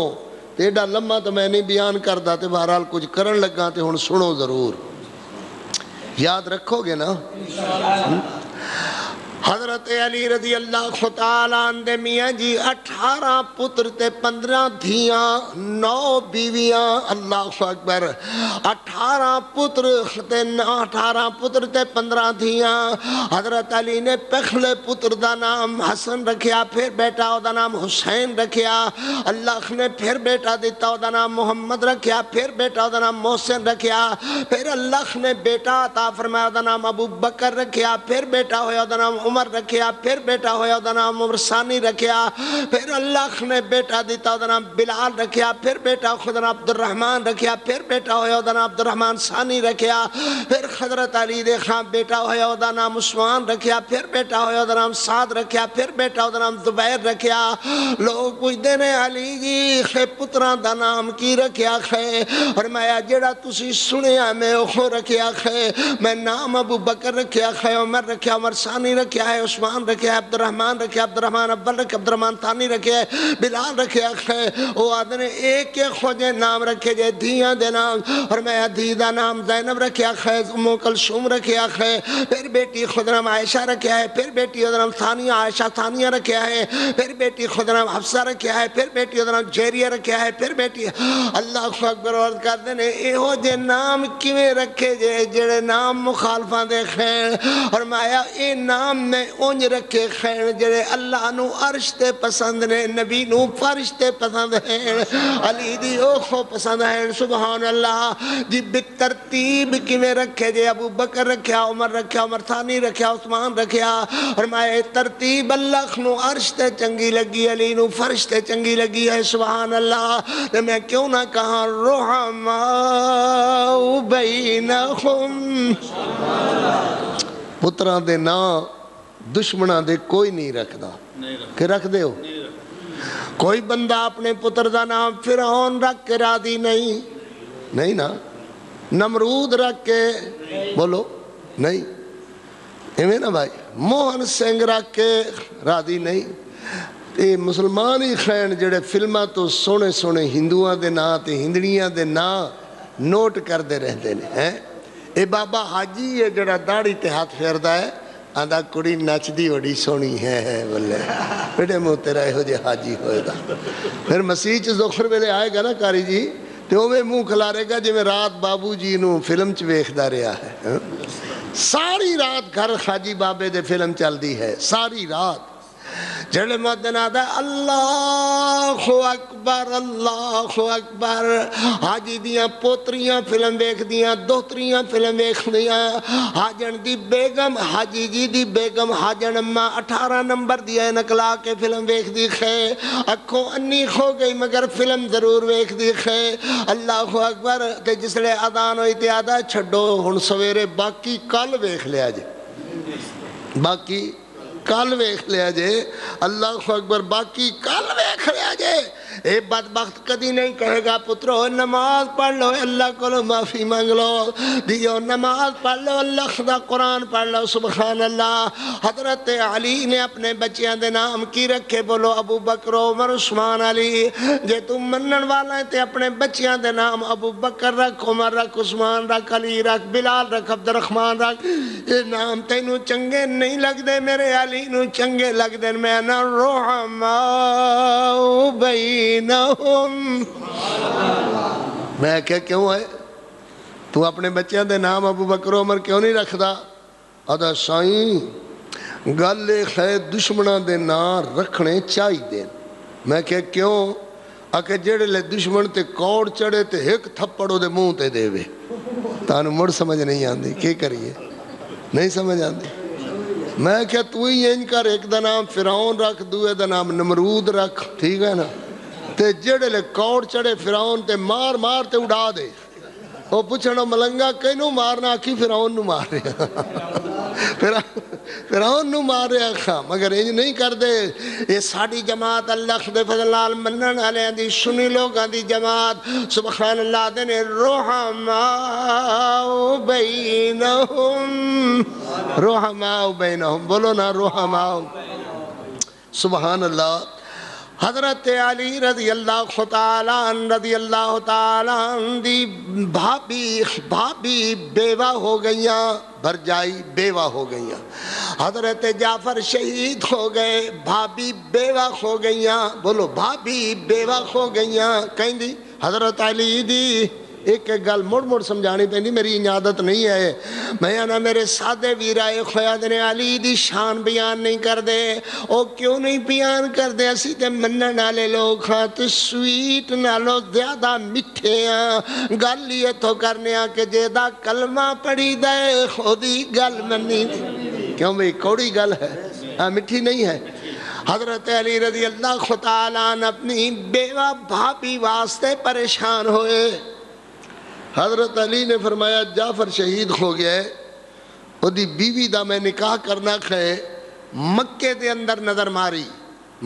ایڈا لمحہ تو میں نہیں بیان کردا تے بہرحال کچھ کرن لگا تے ہن سنو ضرور، یاد رکھو گے نا۔ حضرت علی رضی اللہ تعالیٰ عنہ میاں جی 18 پتر تے 15 دھیاں 9 بیویاں، اللہ اکبر، 18 پتر تے 15 دھیاں۔ حضرت علی نے پہلے پتر دا نام حسن رکھیا، پھر بیٹا دا نام حسین رکھیا، اللہ نے پھر بیٹا دیتا دا نام محمد رکھیا، پھر بیٹا دا نام محسن رکھیا، پھر اللہ نے بیٹا عطا فرمایا دا نام ابو بکر رکھیا، پھر بیٹا ہویا دا نام عمر رکھیا، پھر بیٹا ہویا دا نام عمر ثانی رکھیا، پھر اللہ نے بیٹا دیتا دا نام بلال رکھیا، پھر بیٹا خدا نام عبد الرحمن رکھیا، پھر بیٹا ہویا دا نام عبد الرحمن ثانی رکھیا، پھر حضرت علی دے خان بیٹا ہویا دا نام عثمان رکھیا، پھر بیٹا ہویا دا نام سعد رکھیا، پھر بیٹا دا نام زبیر رکھیا۔ لوگ پوچھتے نے علی جی پتران دا نام کی رکھیا ہے؟ اور میں جڑا تسی سنیا میں وہ رکھیا ہے، میں نام ابو بکر رکھیا ہے، عمر رکھیا، عمر ثانی رکھیا ہے، عثمان رکھیا ہے، عبد الرحمن رکھیا، عبد الرحمن اول رکھیا، عبد الرحمن ثانی رکھیا ہے، بلال رکھیا ہے۔ وہ آدھنے ایک ایک خوجے نام رکھے جے دھیاں دے نام، اور میں دھی دا نام زینب رکھیا ہے، ام کلثوم رکھیا ہے، پھر بیٹی خود نام عائشہ رکھیا ہے، پھر بیٹی خود نام ثانیہ عائشہ ثانیہ رکھیا ہے، پھر بیٹی خود نام حفصہ رکھیا ہے، پھر بیٹی خود نام جیریہ رکھیا ہے، پھر بیٹی اللہ اکبر عرض کر دینے ایہو جے نام کیویں رکھے جے جڑے نام مخالفاں دے خیر، اور مایا اے نام میں اونج رکھے خیر جڑے اللہ نو عرش تے پسند نے، نبی نو فرش تے پسند ہیں، علی دی اوخو پسند ہیں، سبحان اللہ جی بترتیب کیویں رکھے جے ابو بکر رکھیا، عمر رکھیا، عمر ثانی رکھیا، عثمان رکھیا، اور مایا ترتیب اللہ نو عرش تے چنگی لگی، علی نو فرش تے چنگی لگی ہے، سبحان اللہ۔ تو میں کیوں نہ کہا رحماء بینہم، پتران دے نا دشمنان دے کوئی نہیں رکھ دا، کہ رکھ دے ہو؟ کوئی بندہ اپنے پتر دا نام فرعون رکھ کے راضی نہیں نا، نمرود رکھ کے بولو نہیں، ایویں نا بھائی، موہن سنگھ رکھ کے راضی نہیں۔ یہ مسلمان ہی خین جڑے فلمہ تو سونے سونے ہندوان دے نا تے ہندڑیاں دے نا نوٹ کر دے رہتے ہیں۔ اے بابا حاجی یہ جڑا داڑھی تے ہاتھ پھیردا ہے، آندھا کڑی نچ دی وڑی سونی ہے بولے بیٹے منہ تیرا ہو جے حاجی ہوئے دا۔ پھر مسیح چ ذکر ویلے آئے گا نا کاری جی تے اوویں منہ کھلارے گا جویں رات بابو جی نو فلم چ ویکھدا رہیا ہے، ساری رات گھر حاجی بابے دے فلم چل دی ہے، ساری رات جڑے مدن آدھا اللہ اکبر اللہ اکبر، حاجی دیاں پوتریاں فلم ویکھ دیاں، دوتریاں فلم ویکھ دیاں، حاجن دی بیگم حاجی جی دی بیگم حاجن اماں 18 نمبر دیا نکلا کے فلم ویکھ دی خے، اکھوں انی کھو گئی مگر فلم ضرور ویکھ دی خے، اللہ اکبر۔ تے جس لئے اذان ہوئی تے آدھا چھڑو ہن سویرے باقی کل ویکھ لیا جے، باقی کل ویکھ لیا جے، اللہ اکبر، باقی کل ویکھ لیا جے۔ اے بدبخت کدی نہیں کہے گا پترو نماز پڑھ لو اللہ کو معافی مانگ لو، دیو نماز پڑھ لو اللہ دا قرآن پڑھ لو، سبحان اللہ۔ حضرت علی نے اپنے بچیاں دے نام کی رکھے بولو ابو بکر عمر عثمان علی، جے تم منن والا ہے تے اپنے بچیاں دے نام ابو بکر رکھ، عمر رکھ، عثمان رکھ، علی رکھ، بلال رکھ، عبد الرحمن رکھ۔ یہ نام تینوں چنگے نہیں لگ دے میرے علی نو چنگے لگ دے، میں نا رحماء بینہم۔ میں کیوں ہے تو اپنے بچیاں دے نام ابو بکر عمر کیوں نہیں رکھ دا؟ آدھا سائیں گل ہے دشمنہ دے نام رکھنے چاہی دے۔ میں کیوں؟ آکے جڑے لے دشمن تے کوڑ چڑے تے ایک تھپڑو دے منہ تے دے وے، تانو مڑ سمجھ نہیں آندی، کی کریے نہیں سمجھ آندی۔ میں کیا تو ہی انج کر، ایک دا نام فرعون رکھ، دوے دا نام نمرود رکھ، ٹھیک ہے نا، تے جڑے لے کوڑ چڑے فرعون تے مار مار تے اڑا دے، وہ پوچھنا ملنگا کینوں مارنا، کی فرعون نو مار رہا، فرعون نو مار رہا کھا، مگر انج نہیں کر دے۔ یہ ساڑی جماعت اللہ دے فضل لال منن والے دی سنی لوگاں دی جماعت، سبحان اللہ دے رحماء بینہم، رحماء بینہم، بولو نا رحماء، سبحان اللہ۔ حضرت علی رضی اللہ تعالیٰ عنہ دی بھابی بیوہ ہو گئیاں، بھرجائی بیوہ ہو گئیاں۔ حضرت جعفر شہید ہو گئے، بھابی بیوہ ہو گئیاں، بولو بھابی بیوہ ہو گئیاں۔ کہیں دی حضرت علی دی ایک گل مڑ سمجھانی پہنی، میری عادت نہیں ہے، میں نا میرے سادے ویرائے خیاد نے علی دی شان بیان نہیں کر دے۔ او کیوں نہیں بیان کر دے؟ اسی تے منن والے لوگ ہاں تے سویٹ نالو زیادہ میٹھے ہاں، گل یہ تو کرنے ہاں کہ جیدہ کلمہ پڑھی دے خودی گل منی دے۔ کیوں بھئی کوڑی گل ہے، مٹھی نہیں ہے۔ حضرت علی رضی اللہ تعالیٰ عنہ اپنی بیوہ بھابی واسطے پریشان ہوئے۔ حضرت علی نے فرمایا جعفر شہید ہو گیا ہے، وہ دی بیوی دا میں نکاح کرنا کھائے، مکے دے اندر نظر ماری،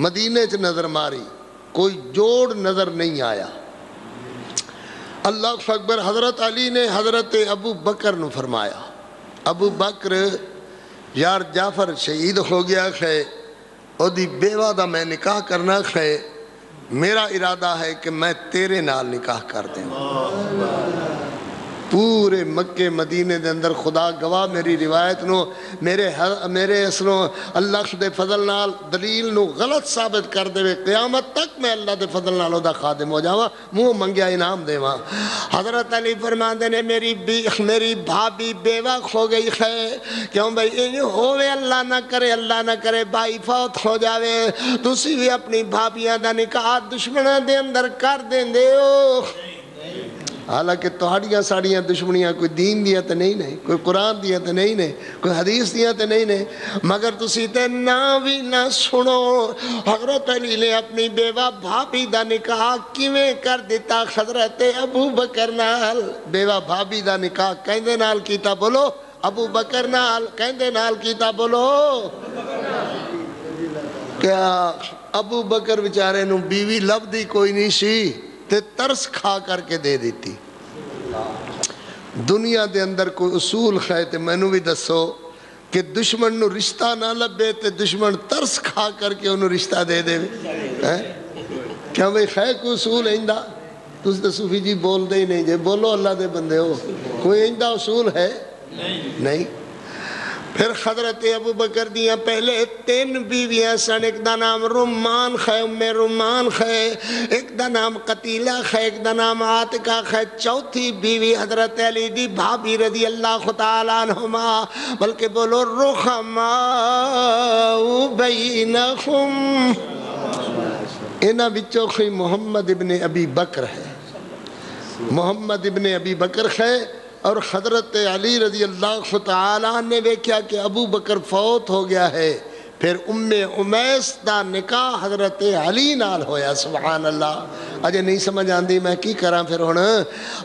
مدینے چ نظر ماری، کوئی جوڑ نظر نہیں آیا۔ اللہ اکبر۔ حضرت علی نے حضرت ابو بکر نو فرمایا، ابو بکر یار جعفر شہید ہو گیا ہے، وہ دی بیوہ دا میں نکاح کرنا کھائے، میرا ارادہ ہے کہ میں تیرے نال نکاح کر دیں۔ پورے مکے مدینے دے اندر خدا گواہ میری روایت نو میرے اسنو اللہ دے فضل نال دلیل نو غلط ثابت کر دے، قیامت تک میں اللہ دے فضل نالوں دا خادم ہو جاواں، منہ منگیا انعام دیواں۔ حضرت علی فرماندے نے میری بھابی بیوہ ہو گئی ہے، کیوں بھئی یہ ہوئے اللہ نہ کرے بھائی فوت ہو جاوے، تسی بھی اپنی بھابیاں دا نکاح دشمنوں دے اندر کر دیں دے ہو۔ حالانکہ توہاڑیاں ساڑیاں دشمنیاں کوئی دین دیا تے نہیں، کوئی قرآن دیا تے نہیں، کوئی حدیث دیا تے نہیں، مگر تسی تے نہ بھی نہ سنو۔ حضرت علی نے اپنی بیوہ بھابی دا نکاح کیویں کر دیتا؟ حضرت ابو بکر نال بیوہ بھابی دا نکاح کہندے نال کیتا؟ بولو ابو بکر نال کہندے نال کیتا؟ بولو کیا ابو بکر بیچارے نو بیوی لب دی کوئی نہیں سی تے ترس کھا کر کے دے دیتی۔ دنیا دے اندر کوئی اصول ہے تے میں نو بھی دسو کہ دشمن نو رشتہ نہ لبے تے دشمن ترس کھا کر کے انہوں رشتہ دے دے۔ کیا بھئی خیر کوئی اصول ایندہ؟ تُس تے صوفی جی بول دے ہی نہیں جے، بولو اللہ دے بندے ہو، کوئی ایندہ اصول ہے؟ نہیں۔ پھر حضرت ابو بکر دیاں پہلے 3 بیویاں سن، ایک دا نام رمان ہے، ام رمان ہے، ایک دا نام قتیلہ ہے، ایک دا نام عاتقہ ہے، چوتھی بیوی حضرت علی دی بھابی رضی اللہ تعالیٰ عنہما، بلکہ بولو رحماء بینہم، انہاں وچوں کوئی محمد ابن ابی بکر ہے، محمد ابن ابی بکر ہے۔ اور حضرت علی رضی اللہ تعالیٰ نے دیکھا کہ ابو بکر فوت ہو گیا ہے، پھر ام امیس دا نکاح حضرت علی نال ہویا۔ سبحان اللہ۔ اجے نہیں سمجھ آندی میں کی کراں پھر ہن؟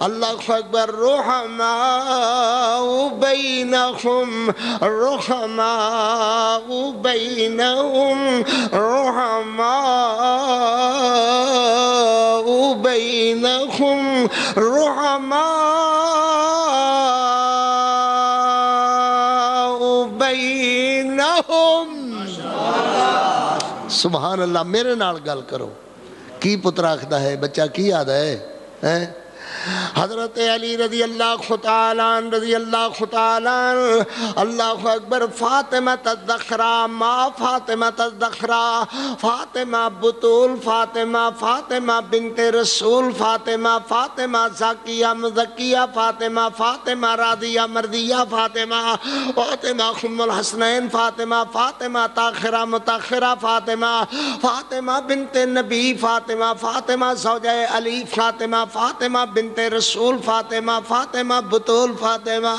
اللہ اکبر۔ رحماء بینہم، رحماء بینہم، رحماء بینہم، رحماء بینہم۔ سبحان اللہ۔ میرے نال گل کرو، کی پتر آکھدا ہے بچہ کی یاد ہے؟ حضرت علی رضی اللہ تعالیٰ عنہ، اللہ اکبر۔ فاطمہ الزہرا، ماں فاطمہ الزہرا، فاطمہ بطول، فاطمہ بنت رسول، فاطمہ زاکیہ مزکیہ، فاطمہ راضیہ مرضیہ، فاطمہ ام الحسنین، فاطمہ طاہرہ مطہرہ، فاطمہ بنت نبی، فاطمہ زوجہ علی، فاطمہ بنت رسول، فاطمہ بطول، فاطمہ۔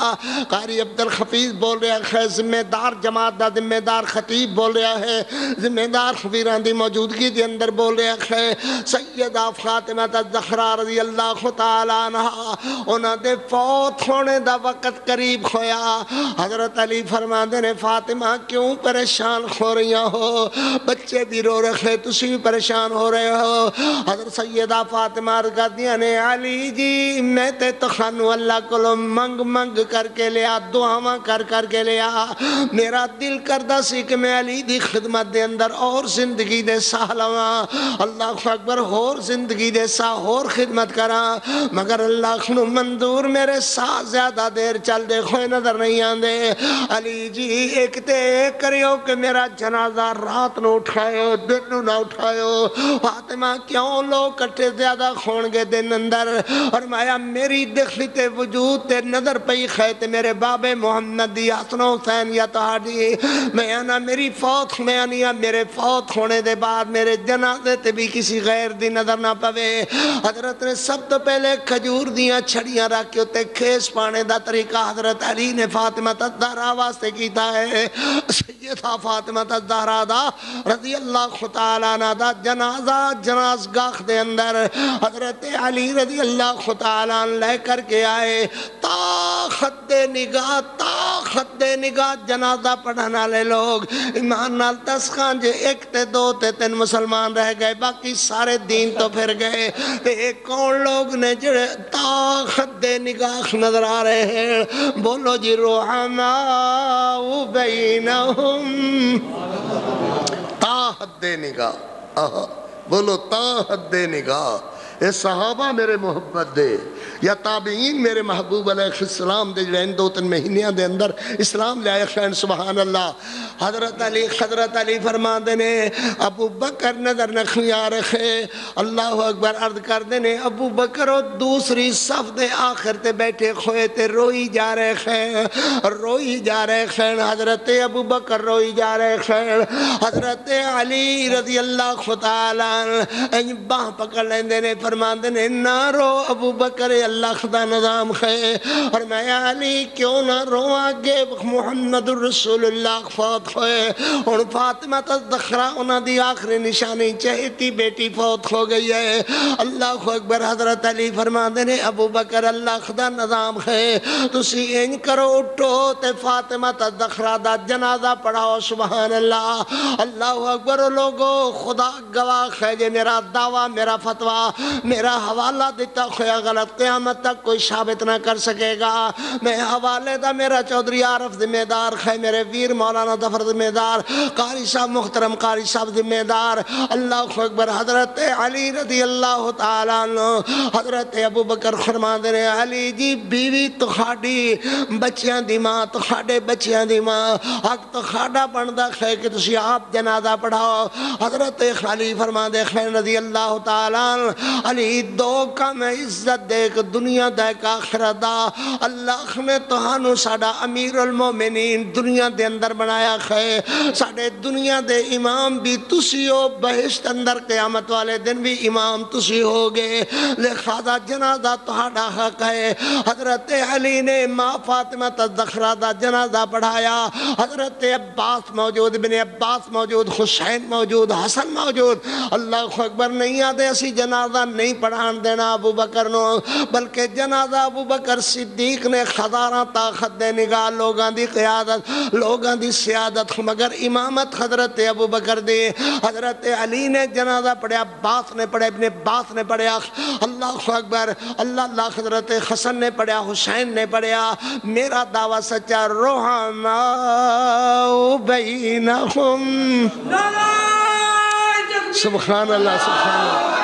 قاری عبدالحفیظ بول رہا ہے، ذمہ دار جماعت دا ذمہ دار خطیب بول رہا ہے، ذمہ دار خبیران دی موجودگی دے اندر بول رہا ہے، سیدہ فاطمہ الزہرا رضی اللہ تعالیٰ عنہ، انہاں دے فوت ہونے دا وقت قریب ہویا۔ حضرت علی فرماندے نے فاطمہ کیوں پریشان ہو رہی ہو؟ بچے بھی رو رہے، تسی بھی پریشان ہو رہے ہو۔ حضرت سیدہ فاطمہ عرض کردیاں نے علی علی جی میں تے تخانو اللہ کو منگ منگ کر کے لیا، دعاواں کر کر کے لیا، میرا دل کردہ سی کہ میں علی دی خدمت دے اندر اور زندگی دے ساہ لواں، اللہ اکبر، اور زندگی دے ساہ اور خدمت کراں، مگر اللہ نو منظور میرے ساہ زیادہ دیر چل دے خوئے نظر نہیں آندے۔ علی جی ایک تے کریو کہ میرا جنازہ رات نو اٹھائیو، دن نو نہ اٹھائیو، فاطمہ کیوں لوگ کٹے زیادہ خون گے دن اندر، اور مایا میری دخلت وجود تے نظر پئی خیت میرے باب محمد دی حسن و حسین یا تہاڈی، میں آنا میری فوت، میں آنیا میرے فوت ہونے دے بعد میرے جنازے تے بھی کسی غیر دی نظر نہ پوے۔ حضرت نے سب تو پہلے کھجور دیاں چھڑیاں رکھ کے تے کھیس پانے دا طریقہ حضرت علی نے فاطمہ الزہرا واسطے کیتا ہے۔ سیدہ فاطمہ الزہرا دا رضی اللہ تعالیٰ عنہ دا جنازہ جنازگاہ دے اندر حضرت علی رضی اللہ تعالیٰ عنہ لے کر کے آئے، تا خد خد نگاہ جنازہ پڑھنا لے لوگ ایمان نال تسخان جے ایک تے دو تے تین مسلمان رہ گئے، باقی سارے دین تو پھر گئے، تے ایک کون لوگ نے جڑے تا خد نگاہ نظر آ رہے ہیں، بولو جی رحماء بینہم، تا حد نگاہ، بولو تا حد نگاہ، اے صحابہ میرے محبت دے یا تابعین میرے محبوب علیہ السلام دے جڑے ان دو تین مہینیاں دے اندر اسلام لے آئے خین سبحان اللہ۔ حضرت علی فرما دینے ابو بکر نظر نکھنی آ رکھے، اللہ اکبر عرض کر دینے ابو بکر و دوسری صف دے آخر تے بیٹھے کھوئے تے روئی جا رہے خین، حضرت ابو بکر روئی جا رہے خین، حضرت علی رضی اللہ تعالیٰ عنہ باہ پکڑ لیندے نے فرما دینے نہ رو ابو بکر اللہ دا نظام ہے، اور میں علی کیوں نہ رو آگے محمد الرسول اللہ فوت ہوئے، اور فاطمہ الزہرا انہاں دی آخری نشانی چہیتی بیٹی فوت ہو گئی ہے، اللہ اکبر۔ حضرت علی فرما دینے ابو بکر اللہ دا نظام ہے، تسی انج کرو اٹھو تے فاطمہ الزہرا دا جنازہ پڑھاؤ سبحان اللہ، اللہ اکبر۔ لوگو خدا گواہ ہے جے میرا دعویٰ میرا فتویٰ میرا حوالہ دیتا خویا غلط قیامت تک کوئی ثابت نہ کر سکے گا، میں حوالے دا میرا چودھری عارف ذمہ دار ہے، میرے ویر مولانا ظفر ذمہ دار، قاری صاحب محترم قاری صاحب ذمہ دار، اللہ اکبر۔ حضرت علی رضی اللہ تعالیٰ عنہ حضرت ابو بکر فرما دے علی جی بیوی تخاڈی بچیاں دی ماں، تخاڈے بچیاں دی ماں، حق تخاڈا بندا ہے کہ تسی آپ جنازہ پڑھاؤ۔ حضرت علی فرما دے رضی اللہ تعالیٰ عنہ علی دو کام عزت دے کہ دنیا دے کا آخرت دا، اللہ نے تہانو ساڑا امیر المومنین دنیا دے اندر بنایا ہے، ساڑے دنیا دے امام بھی تسی ہو، بہشت اندر قیامت والے دن بھی امام تسی ہوگے، لہذا جنازہ تہاڈا حق ہے۔ حضرت علی نے ماں فاطمہ الزہرا دا جنازہ پڑھایا، حضرت عباس موجود، ابن عباس موجود، حسین موجود، حسن موجود، اللہ اکبر۔ نہیں آدھے اسی جنازہ نہیں پڑھان دینا ابو بکر نو، بلکہ جنازہ ابو بکر صدیق نے خزاراں طاقت دے نگاہ لوگاں دی قیادت لوگاں دی سیادت، مگر امامت حضرت ابو بکر دی۔ حضرت علی نے جنازہ پڑھیا، عباس نے پڑھیا، ابن عباس نے پڑھیا، اللہ اکبر، اللہ حضرت حسن نے پڑھیا، حسین نے پڑھیا۔ میرا دعویٰ سچا رحماء بینہم، سبحان اللہ سبحان اللہ،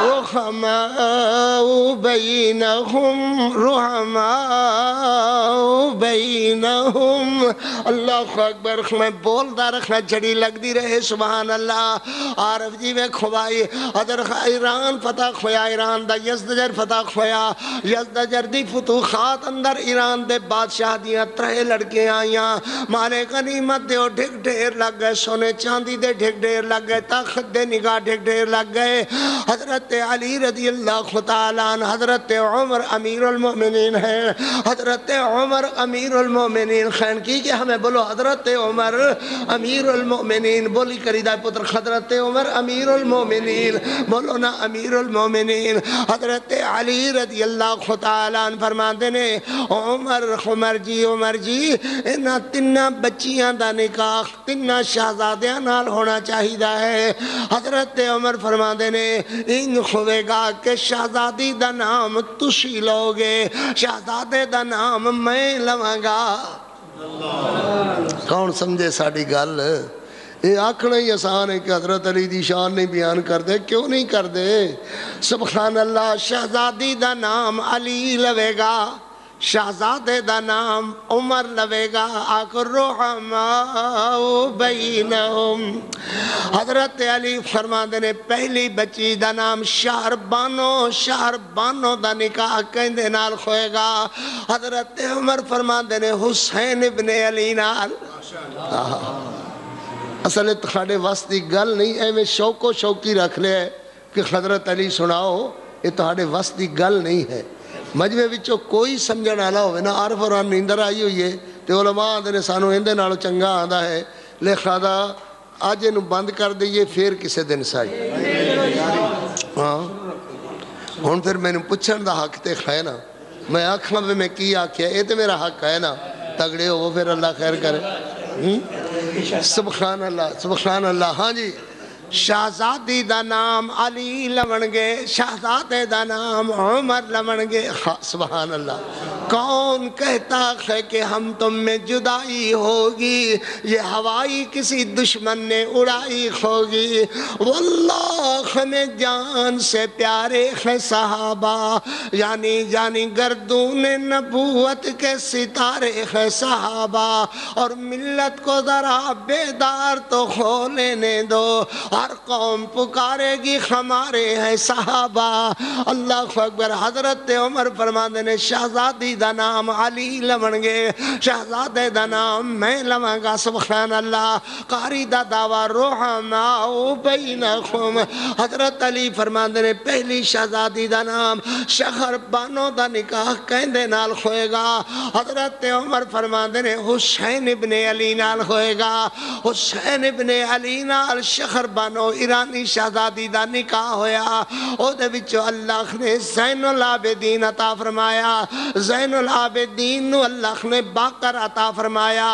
رحماء بینہم، رحماء بینہم، اللہ اکبر۔ میں بولدا رکھنا جڑی لگ دی رہے سبحان اللہ۔ عارف جی میں کھوائی ادھر ایران فتح کھویا، ایران دا یزدجر فتح کھویا، یزدجر دی فتوحات اندر ایران دے بادشاہ دیاں 3 لڑکیاں آئیاں، مالے غنیمت دے ڈھک ڈھیر لگ گئے، سونے چاندی دے ڈھک ڈھیر لگ گئے، طاقت دے نگاہ ڈھک ڈھیر لگ گئے۔ حضرت علی رضی اللہ تعالیٰ عنہ، حضرت عمر امیر المؤمنین ہے، حضرت عمر امیر المؤمنین المومنین خین کی کہ ہمیں بولو حضرت عمر امیر المومنین، بولی کریدہ پتر حضرت عمر امیر المومنین، بولو نا امیر المومنین۔ حضرت علی رضی اللہ تعالیٰ عنہ فرماتے نے عمر جی انہاں تنہ بچیاں دا نکاح تنہ شہزادیاں نال ہونا چاہیدہ ہے۔ حضرت عمر فرماتے نے ان ہوئے گا کہ شہزادی دا نام تسی لوگے، شہزادے دا نام میں لواں گا۔ کون سمجھے ساڑی گل؟ یہ آکھنا ہی آسان ہے کہ حضرت علی دی شان نہیں بیان کر دے، کیوں نہیں کر دے؟ سبحان اللہ، شہزادی دا نام علی لوے گا، شہزادے دا نام عمر لوے گا۔ آکر رحماء بینہم، حضرت علی فرماندے نے پہلی بچی دا نام شہربانو دا نکاح کہندے نال ہوئے گا۔ حضرت عمر فرماندے نے حسین ابن علی نال۔ اصل تخاڑے واسطی گل نہیں، اے میں شوق و شوقی رکھ لے کہ حضرت علی سناؤ، یہ تخاڑے واسطی گل نہیں ہے۔ مجمع وچوں کوئی سمجھن والا ہوئے نا عارف اور نیندر آئی ہوئی ہے تے علماء آندے نے سانو اندے نالو چنگا آندا ہے، لہذا آج انہوں بند کر دئیے پھر کسے دن سائی۔ ہاں ہون پھر میں نے پچھن دا حق تے خواہ نا، میں آنکھاں پہ میں کی آکھیا اے تے میرا حق ہے نا، تگڑے ہو وہ پھر اللہ خیر کرے۔ سبحان اللہ سبحان اللہ۔ ہاں جی، شہزادی دا نام علی لونگے، شہزادے دا نام عمر لونگے۔ سبحان اللہ۔ کون کہتا ہے کہ ہم تم میں جدائی ہوگی، یہ ہوائی کسی دشمن نے اڑائی ہوگی۔ واللہ ہمیں جان سے پیارے ہیں صحابہ، یعنی گردون نبوت کے ستارے ہیں صحابہ، اور ملت کو ذرا بیدار تو ہو لینے دو، ہر قوم پکارے گی ہمارے ہیں صحابہ۔ اللہ اکبر۔ حضرت عمر فرماندے نے شہزادی دا نام علی لونگے، شہزادے دا نام میں لواں گا۔ سبحان اللہ۔ قاری دا دعویٰ رحماء بینہم، حضرت علی فرماندے نے پہلی شہزادی دا نام شہربانو دا نکاح کہندے نال ہوئے گا۔ حضرت عمر فرماندے نے حسین ابن علی نال ہوئے گا، حسین ابن علی نال شہربانو ایرانی شہزادی دا نکاح ہویا۔ او دے وچو اللہ نے زین العابدین عطا فرمایا، زین العابدین نو اللہ نے باقر عطا فرمایا،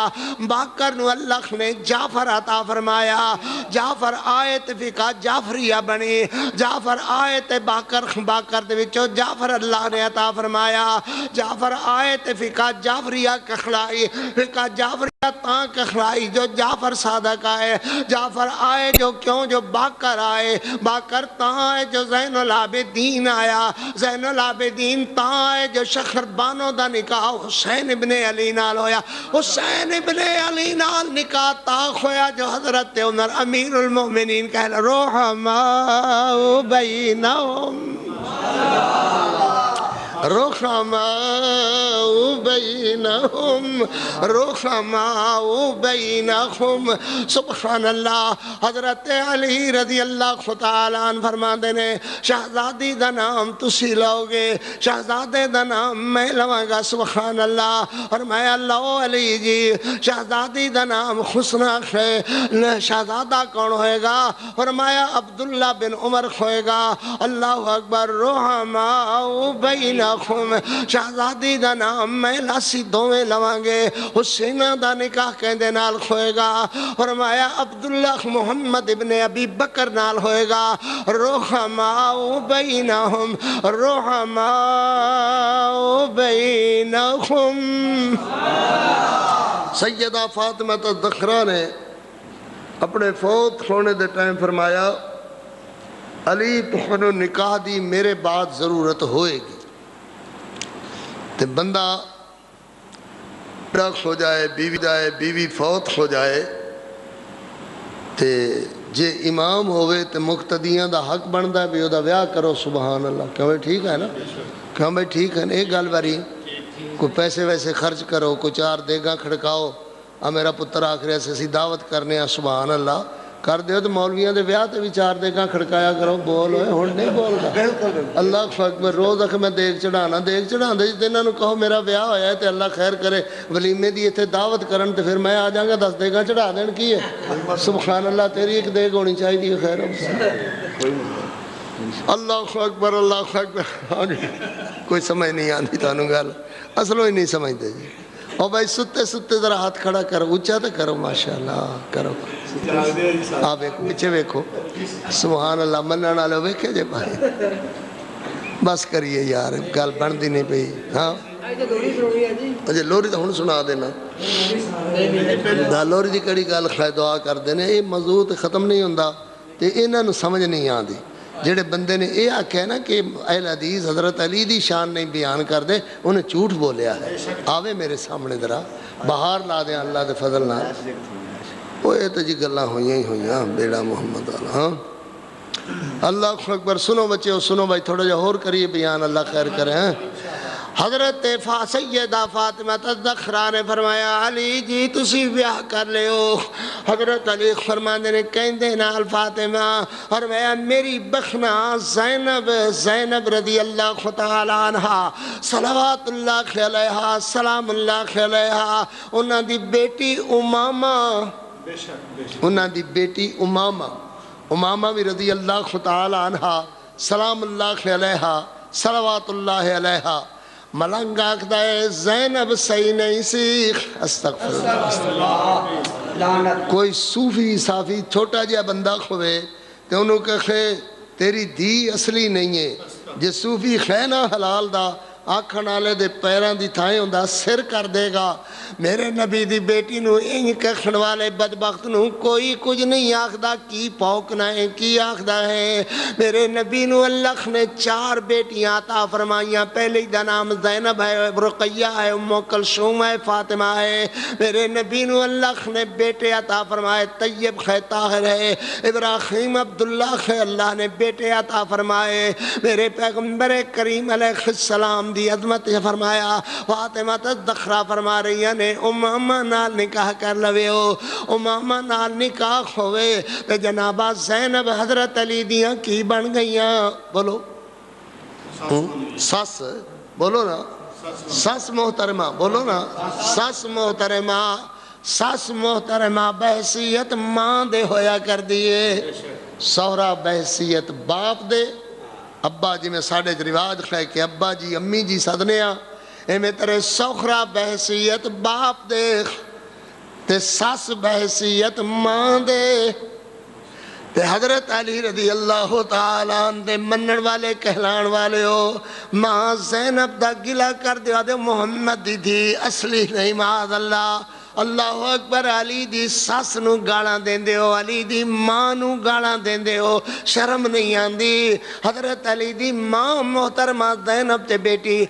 باقر نو اللہ نے جعفر عطا فرمایا، جعفر آیت فقہ جعفریہ بنی، جعفر آیت باقر دے وچو جعفر اللہ نے عطا فرمایا، جعفر آیت فقہ جعفریہ کخلائی، فقہ جعفریہ تاں کخلائی جو جعفر صادق آئے، جعفر آئے جو کیوں جو باقر آئے، باقر تاں آئے جو زین العابدین آیا، زین العابدین تاں آئے جو شہربانو دا نکاح حسین ابن علی نال ہویا، حسین ابن علی نال نکاح تاں ہویا جو حضرت عمر امیر المومنین کہہ رحماء بینہم، رحماء بینہم، رحماء بینہم۔ سبحان اللہ۔ حضرت علی رضی اللہ تعالیٰ عنہ فرماندے نے شہزادی دا نام تسی لوگے، شہزادے دا نام میں لواں گا۔ سبحان اللہ۔ فرمایا لو علی جی شہزادی دا نام حسنہ ہے، شہزادہ کون ہوئے گا؟ فرمایا عبداللہ بن عمر ہوئے گا۔ اللہ اکبر۔ رحماء بینہم، شہزادی دا نام میں لاسی دوویں لوانگے، حسینہ دا نکاح کہندے نال ہوئے گا۔ فرمایا عبداللہ محمد ابن ابی بکر نال ہوئے گا۔ رحماء بینہم، رحماء بینہم۔ سیدہ فاطمہ الزہرا نے اپنے فوت ہونے دے ٹائم فرمایا علی تمہوں نکاح دی میرے بعد ضرورت ہوئے گی، تے بندہ ڈاک ہو جائے، بیوی فوت ہو جائے تے جے امام ہوئے تے مقتدیاں دا حق بندا ہے بھی او دا ویاہ کرو۔ سبحان اللہ۔ کہاں بھائی ٹھیک ہے نا؟ کہاں بھائی ٹھیک ہے نا؟ ایک گل باری کوئی پیسے ویسے خرچ کرو، کوئی چار دیگاں کھڑکاؤ، میرا پتر آخر ایسے سی دعوت کرنے ہیں۔ سبحان اللہ۔ کر دیو تو مولویاں دے بیاہ تے بھی 4 دیگاں کھڑکایا کرو بول ہوئے ہن نہیں بولدا اللہ اکبر روز اکھ میں دیکھ چڑھانا دیکھ چڑھاندے جے انہاں نوں کہو میرا بیاہ ہویا ہے تے اللہ خیر کرے ولیمے دی ایتھے دعوت کرن تے پھر میں آ جاں گا 10 دیگاں چڑھا دین کی ہے سبحان اللہ تیری ایک دیگ ہونی چاہیے خیر اللہ اکبر اللہ اکبر کوئی سمجھ نہیں آندی تانوں گل اصلوں ہی نہیں سمجھدے جی اور بھائی ستے ستے ذرا ہاتھ کھڑا کرو اونچا تے کرو ماشاءاللہ کرو آپ ایک پیچھے ویکھو سبحان اللہ منن والے ویکھے جے بھائی بس کریے یار گل بندی نہیں پئی ہاں اجے لوری تو ہن سنا دینا دا لوری دی کڑی گل خیر دعا کر دینے یہ موضوع تے ختم نہیں ہوندا تے انہاں نوں سمجھ نہیں آندی جڑے بندے نے یہ آکھیا نا کہ اہل حدیث حضرت علی دی شان نہیں بیان کر دے انہیں جھوٹ بولیا ہے آوے میرے سامنے ذرا بہار لا دیں اللہ دے فضل نہ وہ یہ تو جی گلاں ہوئیاں ہی ہوئیاں بیڑا محمد والا ہاں اللہ اکبر سنو بچے سنو بھائی تھوڑا جا اور کریے بیان اللہ خیر کرے ہیں حضرت سیدہ فاطمہ الزہرا نے فرمایا علی جی تسی بیاہ کر لے ہو حضرت علی فرماندے نے کہندے نال فاطمہ فرمایا میری بخنا زینب رضی اللہ تعالی عنہا صلوات اللہ علیہا سلام اللہ علیہا انہاں دی بیٹی امامہ انہاں دی بیٹی امامہ بھی رضی اللہ تعالی عنہا سلام اللہ علیہا صلوات اللہ علیہا ملنگ آکھدا ہے زینب صحیح نہیں سی استغفر اللہ کوئی صوفی صافی چھوٹا جہا بندہ کھوے تے انہوں کہے تیری دھی اصلی نہیں ہے جے صوفی خینا حلال دا آکھن والے دے پیران دی تھائیں ہوندا سر کر دے گا میرے نبی دی بیٹی نو انج کہن والے بدبخت نو کوئی کچھ نہیں آکھدا کی پوکنا ہے کی آکھدا ہے میرے نبی نو اللہ نے 4 بیٹیاں عطا فرمائیاں پہلی دا نام زینب ہے رقیہ ہے ام کلثوم ہے فاطمہ ہے میرے نبی نو اللہ نے بیٹے عطا فرمائے طیب ہے طاہر ہے ابراہیم عبداللہ ہے اللہ نے بیٹے عطا فرمائے میرے پیغمبر کریم علیہ السلام دی عظمت فرمایا فاطمہ الزہرا فرما رہی ہیں امامہ نال نکاح کر لوے ہو امامہ نال نکاح ہوئے تے جنابہ زینب حضرت علی دیاں کی بن گئیاں بولو ساس بولو نا ساس محترمہ بولو نا ساس محترمہ بحثیت ماں دے ہویا کر دیئے سہرہ بحثیت باپ دے ابا جی میں ساڑھے رواج ہے کہ ابا جی امی جی صدنیاں اے میں ترے سخرہ بحثیت باپ دے تے ساس بحثیت ماں دے تے حضرت علی رضی اللہ تعالیٰ عنہ منن والے کہلان والے ہو ماں زینب دا گلہ کر دیا دے محمد دی تھی اصلی نہیں معاذ اللہ اکبر علی دی ساس نو گاڑاں دیندے ہو علی دی ماں نو گاڑاں دیندے ہو شرم نہیں آندی حضرت علی دی ماں محترمہ زینب تے بیٹی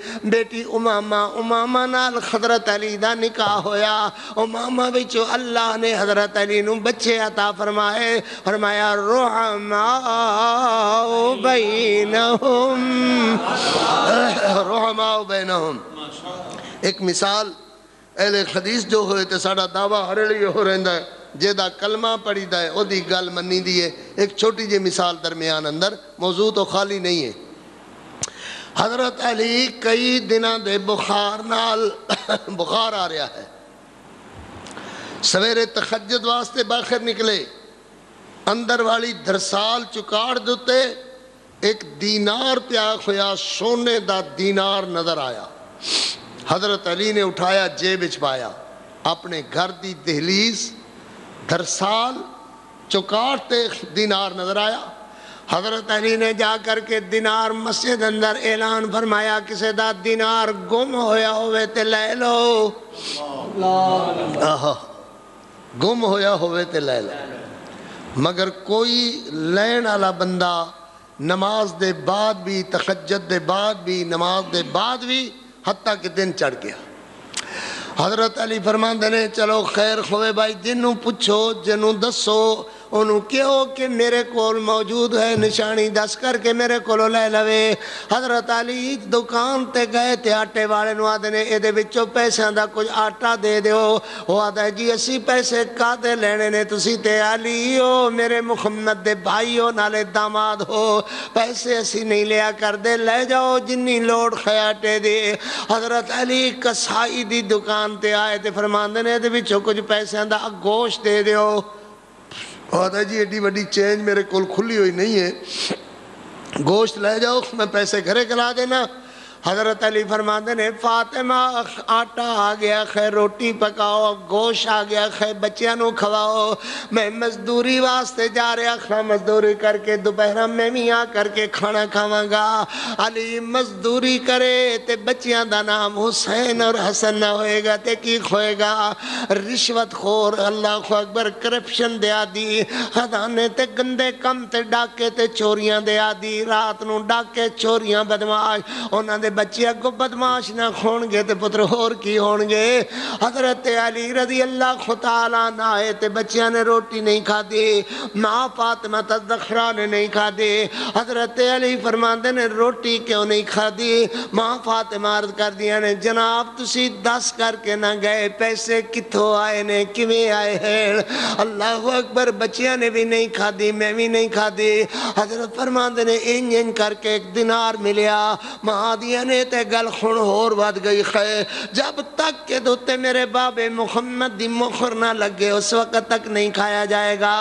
امامہ نال حضرت علی دا نکاح ہویا امامہ بچو اللہ نے حضرت علی نو بچے عطا فرمایا رحماء بینہم ایک مثال اہل حدیث جو ہوئے تے ساڑا دعویٰ ہر لیے ہو رہندہ ہے جیدہ کلمہ پڑھی دا ہے او دی گل منی دیئے ایک چھوٹی جے مثال درمیان اندر موضوع تو خالی نہیں ہے حضرت علی کئی دنہ دے بخار آ رہا ہے سویرے تخجد واسطے باہر نکلے اندر والی درسال چکاڑ دوتے ایک دینار پیاک ہویا سونے دا دینار نظر آیا حضرت علی نے اٹھایا جیب پایا اپنے گھر دی دہلیز درسال چکاٹتے دینار نظر آیا حضرت علی نے جا کر کے دینار مسجد اندر اعلان فرمایا کسے دا دینار گم ہویا ہوئے تے لے لو گم ہویا ہوئے تے لے لو مگر کوئی لین والا بندہ نماز دے بعد بھی تہجد دے بعد بھی نماز دے بعد بھی حتیٰ کہ دن چڑھ گیا حضرت علی فرماندے نے چلو خیر خوے بھائی جنوں پوچھو جنوں دسو انہوں کیوں کہ میرے کول موجود ہے نشانی دس کر کے میرے کولو لے لوے حضرت علی دکان تے گئے تے آٹے والے نو آدھے نے ایدے بچوں پیسے دا کچھ آٹا دے دیو وہ آدھا جی اسی پیسے کا دے لینے نے تسی تے علی ہو میرے محمد دے بھائی ہو نالے داماد ہو پیسے اسی نہیں لیا کر دے لے جاؤ جنی لوڑ خیاٹے دے حضرت علی کسائی دی دکان تے آئے تے فرمان دے دے بچوں کچھ پیسے دا گوشت دے دیو آدھا جی ایڈی وڈی چینج میرے کول کھلی ہوئی نہیں ہے گوشت لے جاؤ میں پیسے گھرے کلا دینا حضرت علی فرماندے نے فاطمہ آٹا آ گیا خیر روٹی پکاؤ گوشت آ گیا خیر بچیاں نو کھواؤ میں مزدوری واسطے جا رہا کھا مزدوری کر کے دوپہر میں بھی آ کر کے کھانا کھاواں گا علی مزدوری کرے تے بچیاں دا نام حسین اور حسن نہ ہوئے گا تے کی کھوئے گا رشوت خور اللہ اکبر کرپشن دیا دی خدانے تے گندے کم تے ڈاکے تے چوریاں دیا دی رات نو ڈاکے چوریاں بدماش انہاں دے بچے اگو بدماش نہ کھون گے تے پتر ہور کی ہون گے حضرت علی رضی اللہ تعالیٰ نہ آئے تے بچیاں نے روٹی نہیں کھا دی ماں فاطمہ تزدخرہ نے نہیں کھا دی حضرت علی فرماندے نے روٹی کیوں نہیں کھا دی ماں فاطمہ عرض کر دیا نے جناب تسی دس کر کے نہ گئے پیسے کتھوں آئے نے کیویں آئے ہیں اللہ اکبر بچیاں نے بھی نہیں کھا دی میں بھی نہیں کھا دی حضرت فرماندے نے انجن کر کے ایک دینار ملیا ماں دیا نے تے گل خون ہور ود گئی خیر جب تک کہ دوتے میرے باب محمد دی مخر نہ لگے اس وقت تک نہیں کھایا جائے گا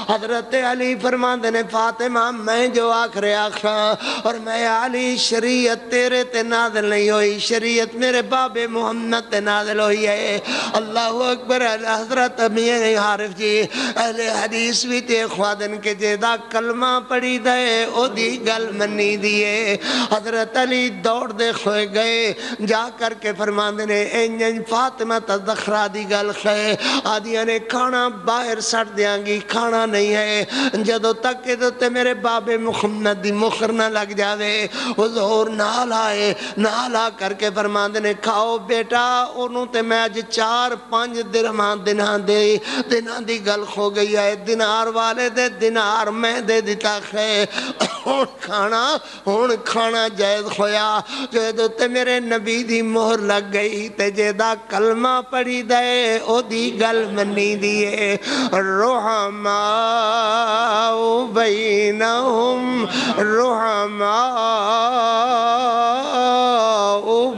حضرت علی فرماندے نے فاطمہ میں جو آخر آخا اور میں علی شریعت تیرے تے نازل نہیں ہوئی شریعت میرے باب محمد تے نازل ہوئی ہے اللہ اکبر حضرت امیر حارف جی اہل حدیث بھی تے خوادن کے جیدہ کلمہ پڑی دے او دی گل منی دیئے حضرت علی دوڑ دے کھوئے گئے جا کر کے فرماندے نے انجن فاطمہ تزدخرہ دی گل خے آدھیاں نے کھانا باہر سٹ دیاں گی کھانا نہیں ہے جدو تک کہ دوتے میرے باب محمد دی مخر نہ لگ جاوے حضور نال آئے نال آ کر کے فرماندے نے کھاؤ بیٹا انہوں تے میں آج 4-5 درہمان دنہاں دی گل کھو گئی ہے دینار والے دے دینار میں دے دیتا خے ہون کھانا جائز خویا جو دوتے میرے نبی دی مہر لگ گئی تے جیدہ کلمہ پڑی دے او دی گل منی دیئے رحماء بینہم رحماء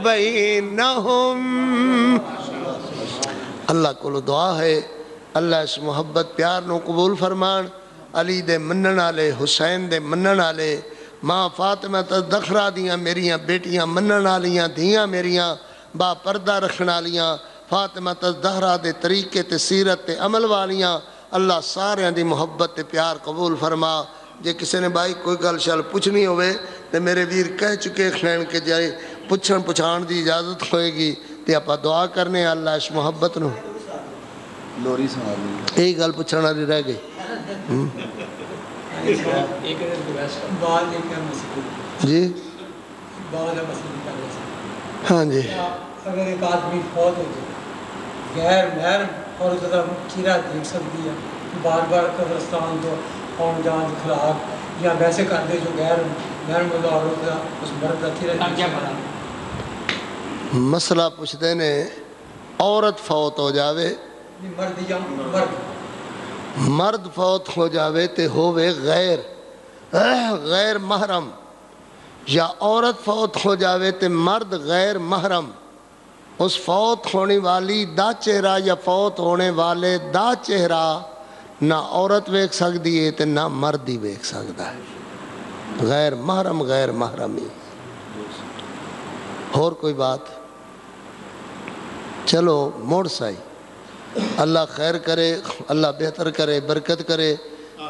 بینہم اللہ کو دعا ہے اللہ اس محبت پیار نو قبول فرمان علی دے منن آلے حسین دے منن آلے ماں فاطمہ تزدخرہ دیاں میریاں بیٹیاں منن آلیاں دھیاں میریاں با پردہ رکھنا لیاں فاطمہ تزدخرہ دے طریقے تے سیرت تے عمل والیاں اللہ سارے دی محبت تے پیار قبول فرما جے کسی نے بھائی کوئی گل شال پوچھنی ہوئے تے میرے ویر کہہ چکے خین کے جائے پچھان دی اجازت ہوئے گی تے اپا دعا کرنے اللہ اس محبت نو لوری سنا دی ایک گل پچھانا دی رہ گئی جی ہاں جی اگر ایک آدمی فوت ہو جائے غیر محرم اور زیادہ چیرہ دیکھ سکتی ہے بار بار قبرستان تو خون جان اخلاق یا ویسے کر دے جو غیر محرم مدار ہوتا ہے اس مرد کا چیرہ دیکھ مسئلہ پوچھتے نے عورت فوت ہو جاوے مرد یا مرد فوت ہو جاوے تے ہووے غیر محرم یا عورت فوت ہو جاوے تے مرد غیر محرم اس فوت ہونے والی دا چہرہ یا فوت ہونے والے دا چہرہ نہ عورت ویک سکتی ہے تے نہ مرد ہی ویک سکتا ہے غیر محرمی اور کوئی بات چلو موڑ سائی اللہ خیر کرے اللہ بہتر کرے برکت کرے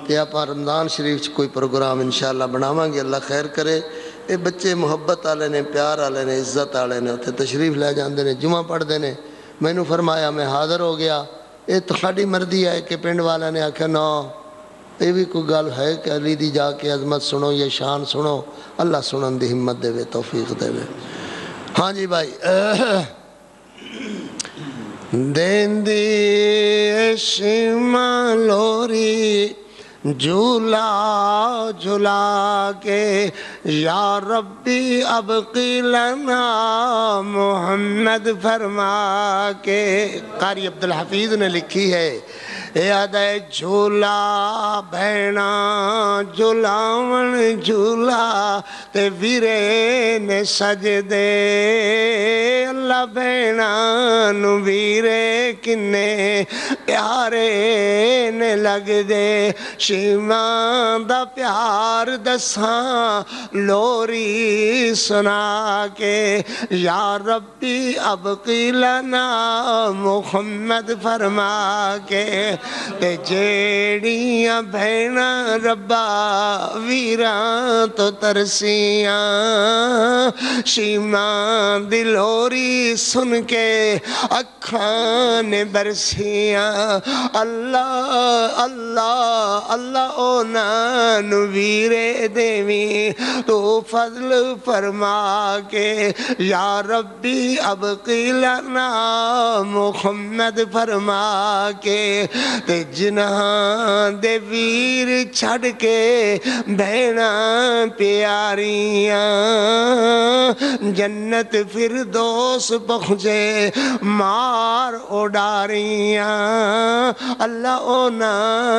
کہ آپ رمضان شریف کوئی پروگرام انشاءاللہ بناواں گے اللہ خیر کرے اے بچے محبت آلے نے پیار آلے نے عزت آلے نے اتھے تشریف لے جاندے نے جمعہ پڑھ دے نے میں نے فرمایا میں حاضر ہو گیا اے تھوڑی مرضی ہے کہ پنڈ والا نے آکھا نا اے بھی کوئی گل ہے کہ علی دی جا کے عظمت سنو یا شان سنو اللہ سنن دی ہمت دے وے توفیق دے وے ہاں جی بھائی دین دی شما لوری جھولا جھلا کے یا ربی ابقی لنا محمد فرما کے. قاری عبدالحفیظ نے لکھی ہے یاد ہے جھولا بہنا جھولاون جھولا تے ویرے نے سجدے اللہ بہنا نو ویرے کنے پیارے نے لگ دے. شیماں دا پیار دساں لوری سنا کے یا ربی ابقی لنا محمد فرما کے. تے جیڑیاں بہناں ربا ویراں تو ترسیاں شیماں دی لوری سن کے اکھاں نے برسیاں. اللہ اللہ اللہ اونا نو ویرے دیویں تو فضل فرما کے یا ربی ابقی لنا محمد فرما کے. تے جنہاں دے ویر چھڑ کے بہناں پیاریاں جنت فردوس پہنچے مار اڈاریاں. اللہ اونا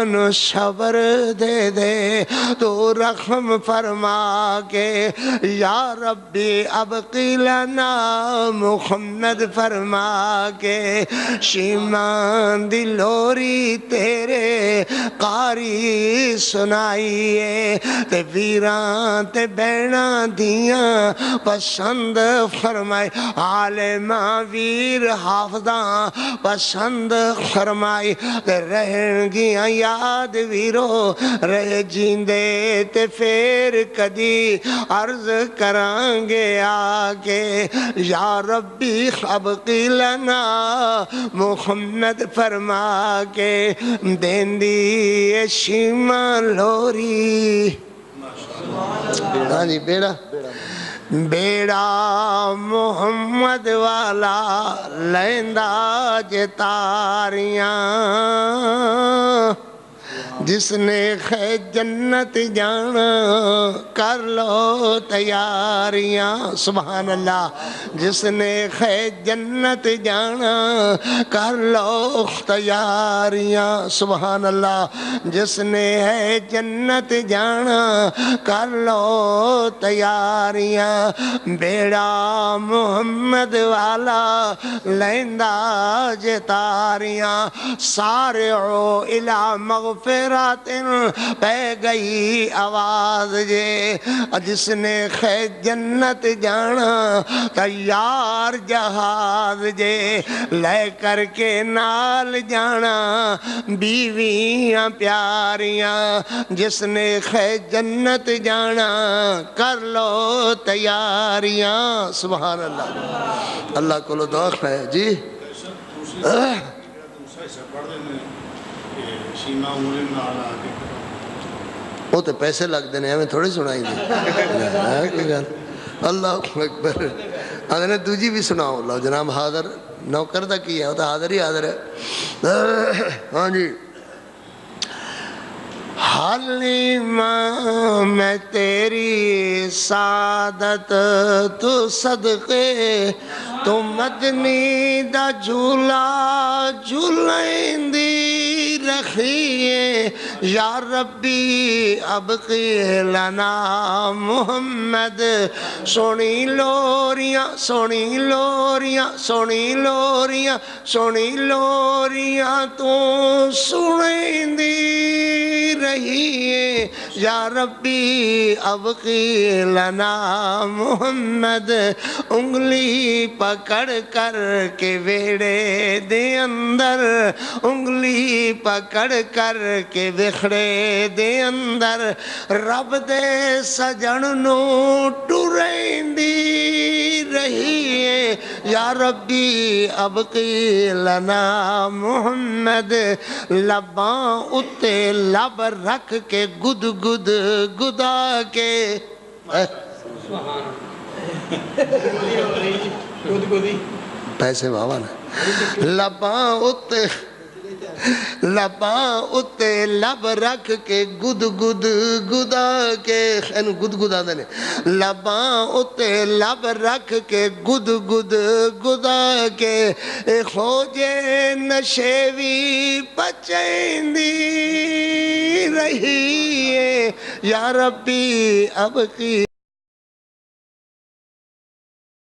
نو صبر دے دے تو رحم فرما کے یا ربی ابقی لنا محمد فرما کے. شیمان دی لوری تیرے قاری سنائیے تے ویران تے بیناں دیاں پسند فرمائے. عالماں ویر حافظاں پسند فرمائی تے رہن گیاں یاد ویرو رہ جیندے تے پھر کدی عرض کرانگے آگے یا ربی ابقی لنا محمد فرما کے. دین دی شیماں لوری ہاں جی بیڑا محمد والا لیندہ جتاریاں جس نے ہے جنت جانا کر لو تیاریاں. سبحان اللہ. جس نے ہے جنت جانا کر لو تیاریاں. سبحان اللہ. جس نے ہے جنت جانا کر لو تیاریاں. بیڑا محمد والا لیندہ جتاریاں. سارعو الی مغفرات پہ گئی آواز جے. جس نے خیر جنت جانا تیار جہاز جے. لے کر کے نال جانا بیویاں پیاریاں. جس نے خیر جنت جانا کر لو تیاریاں. سبحان اللہ. اللہ کو لو دعا ہے جی. وہ تو پیسے لگ دینے ہمیں تھوڑی سنائی دی. اللہ اکبر. اگر دوجی بھی سناؤ اللہ جناب حاضر نوکر دا کی ہے وہ تو حاضر ہی حاضر ہے. ہاں جی. حلیمہ میں تیری سعادت تو صدقے تو مدنی دا جھولا جھولیں دی رکھیے. یا ربی ابقی لنا محمد. سونی لوریاں سونی لوریاں سونی لوریاں سونی لوریاں تو سنیں دی رہیے. یا ربی ابقی لنا محمد. انگلی پکڑ کر کے ویڑے دے اندر انگلی پکڑ کر کے وکھڑے دے اندر رب دے سجن نو ٹریں دی رہیے. یا ربی ابقی لنا محمد. لباں اتے لب رکھ کے گد گد گدا کے پیسے بابا نا. لباں اتے لباں اتے لب رکھ کے گد گد گدا کے اینو گد گدا دے نے لباں اتے لب رکھ کے گد گد گدا کے خوجے نشیوی پچیندی رہی ہے یا ربی اب کی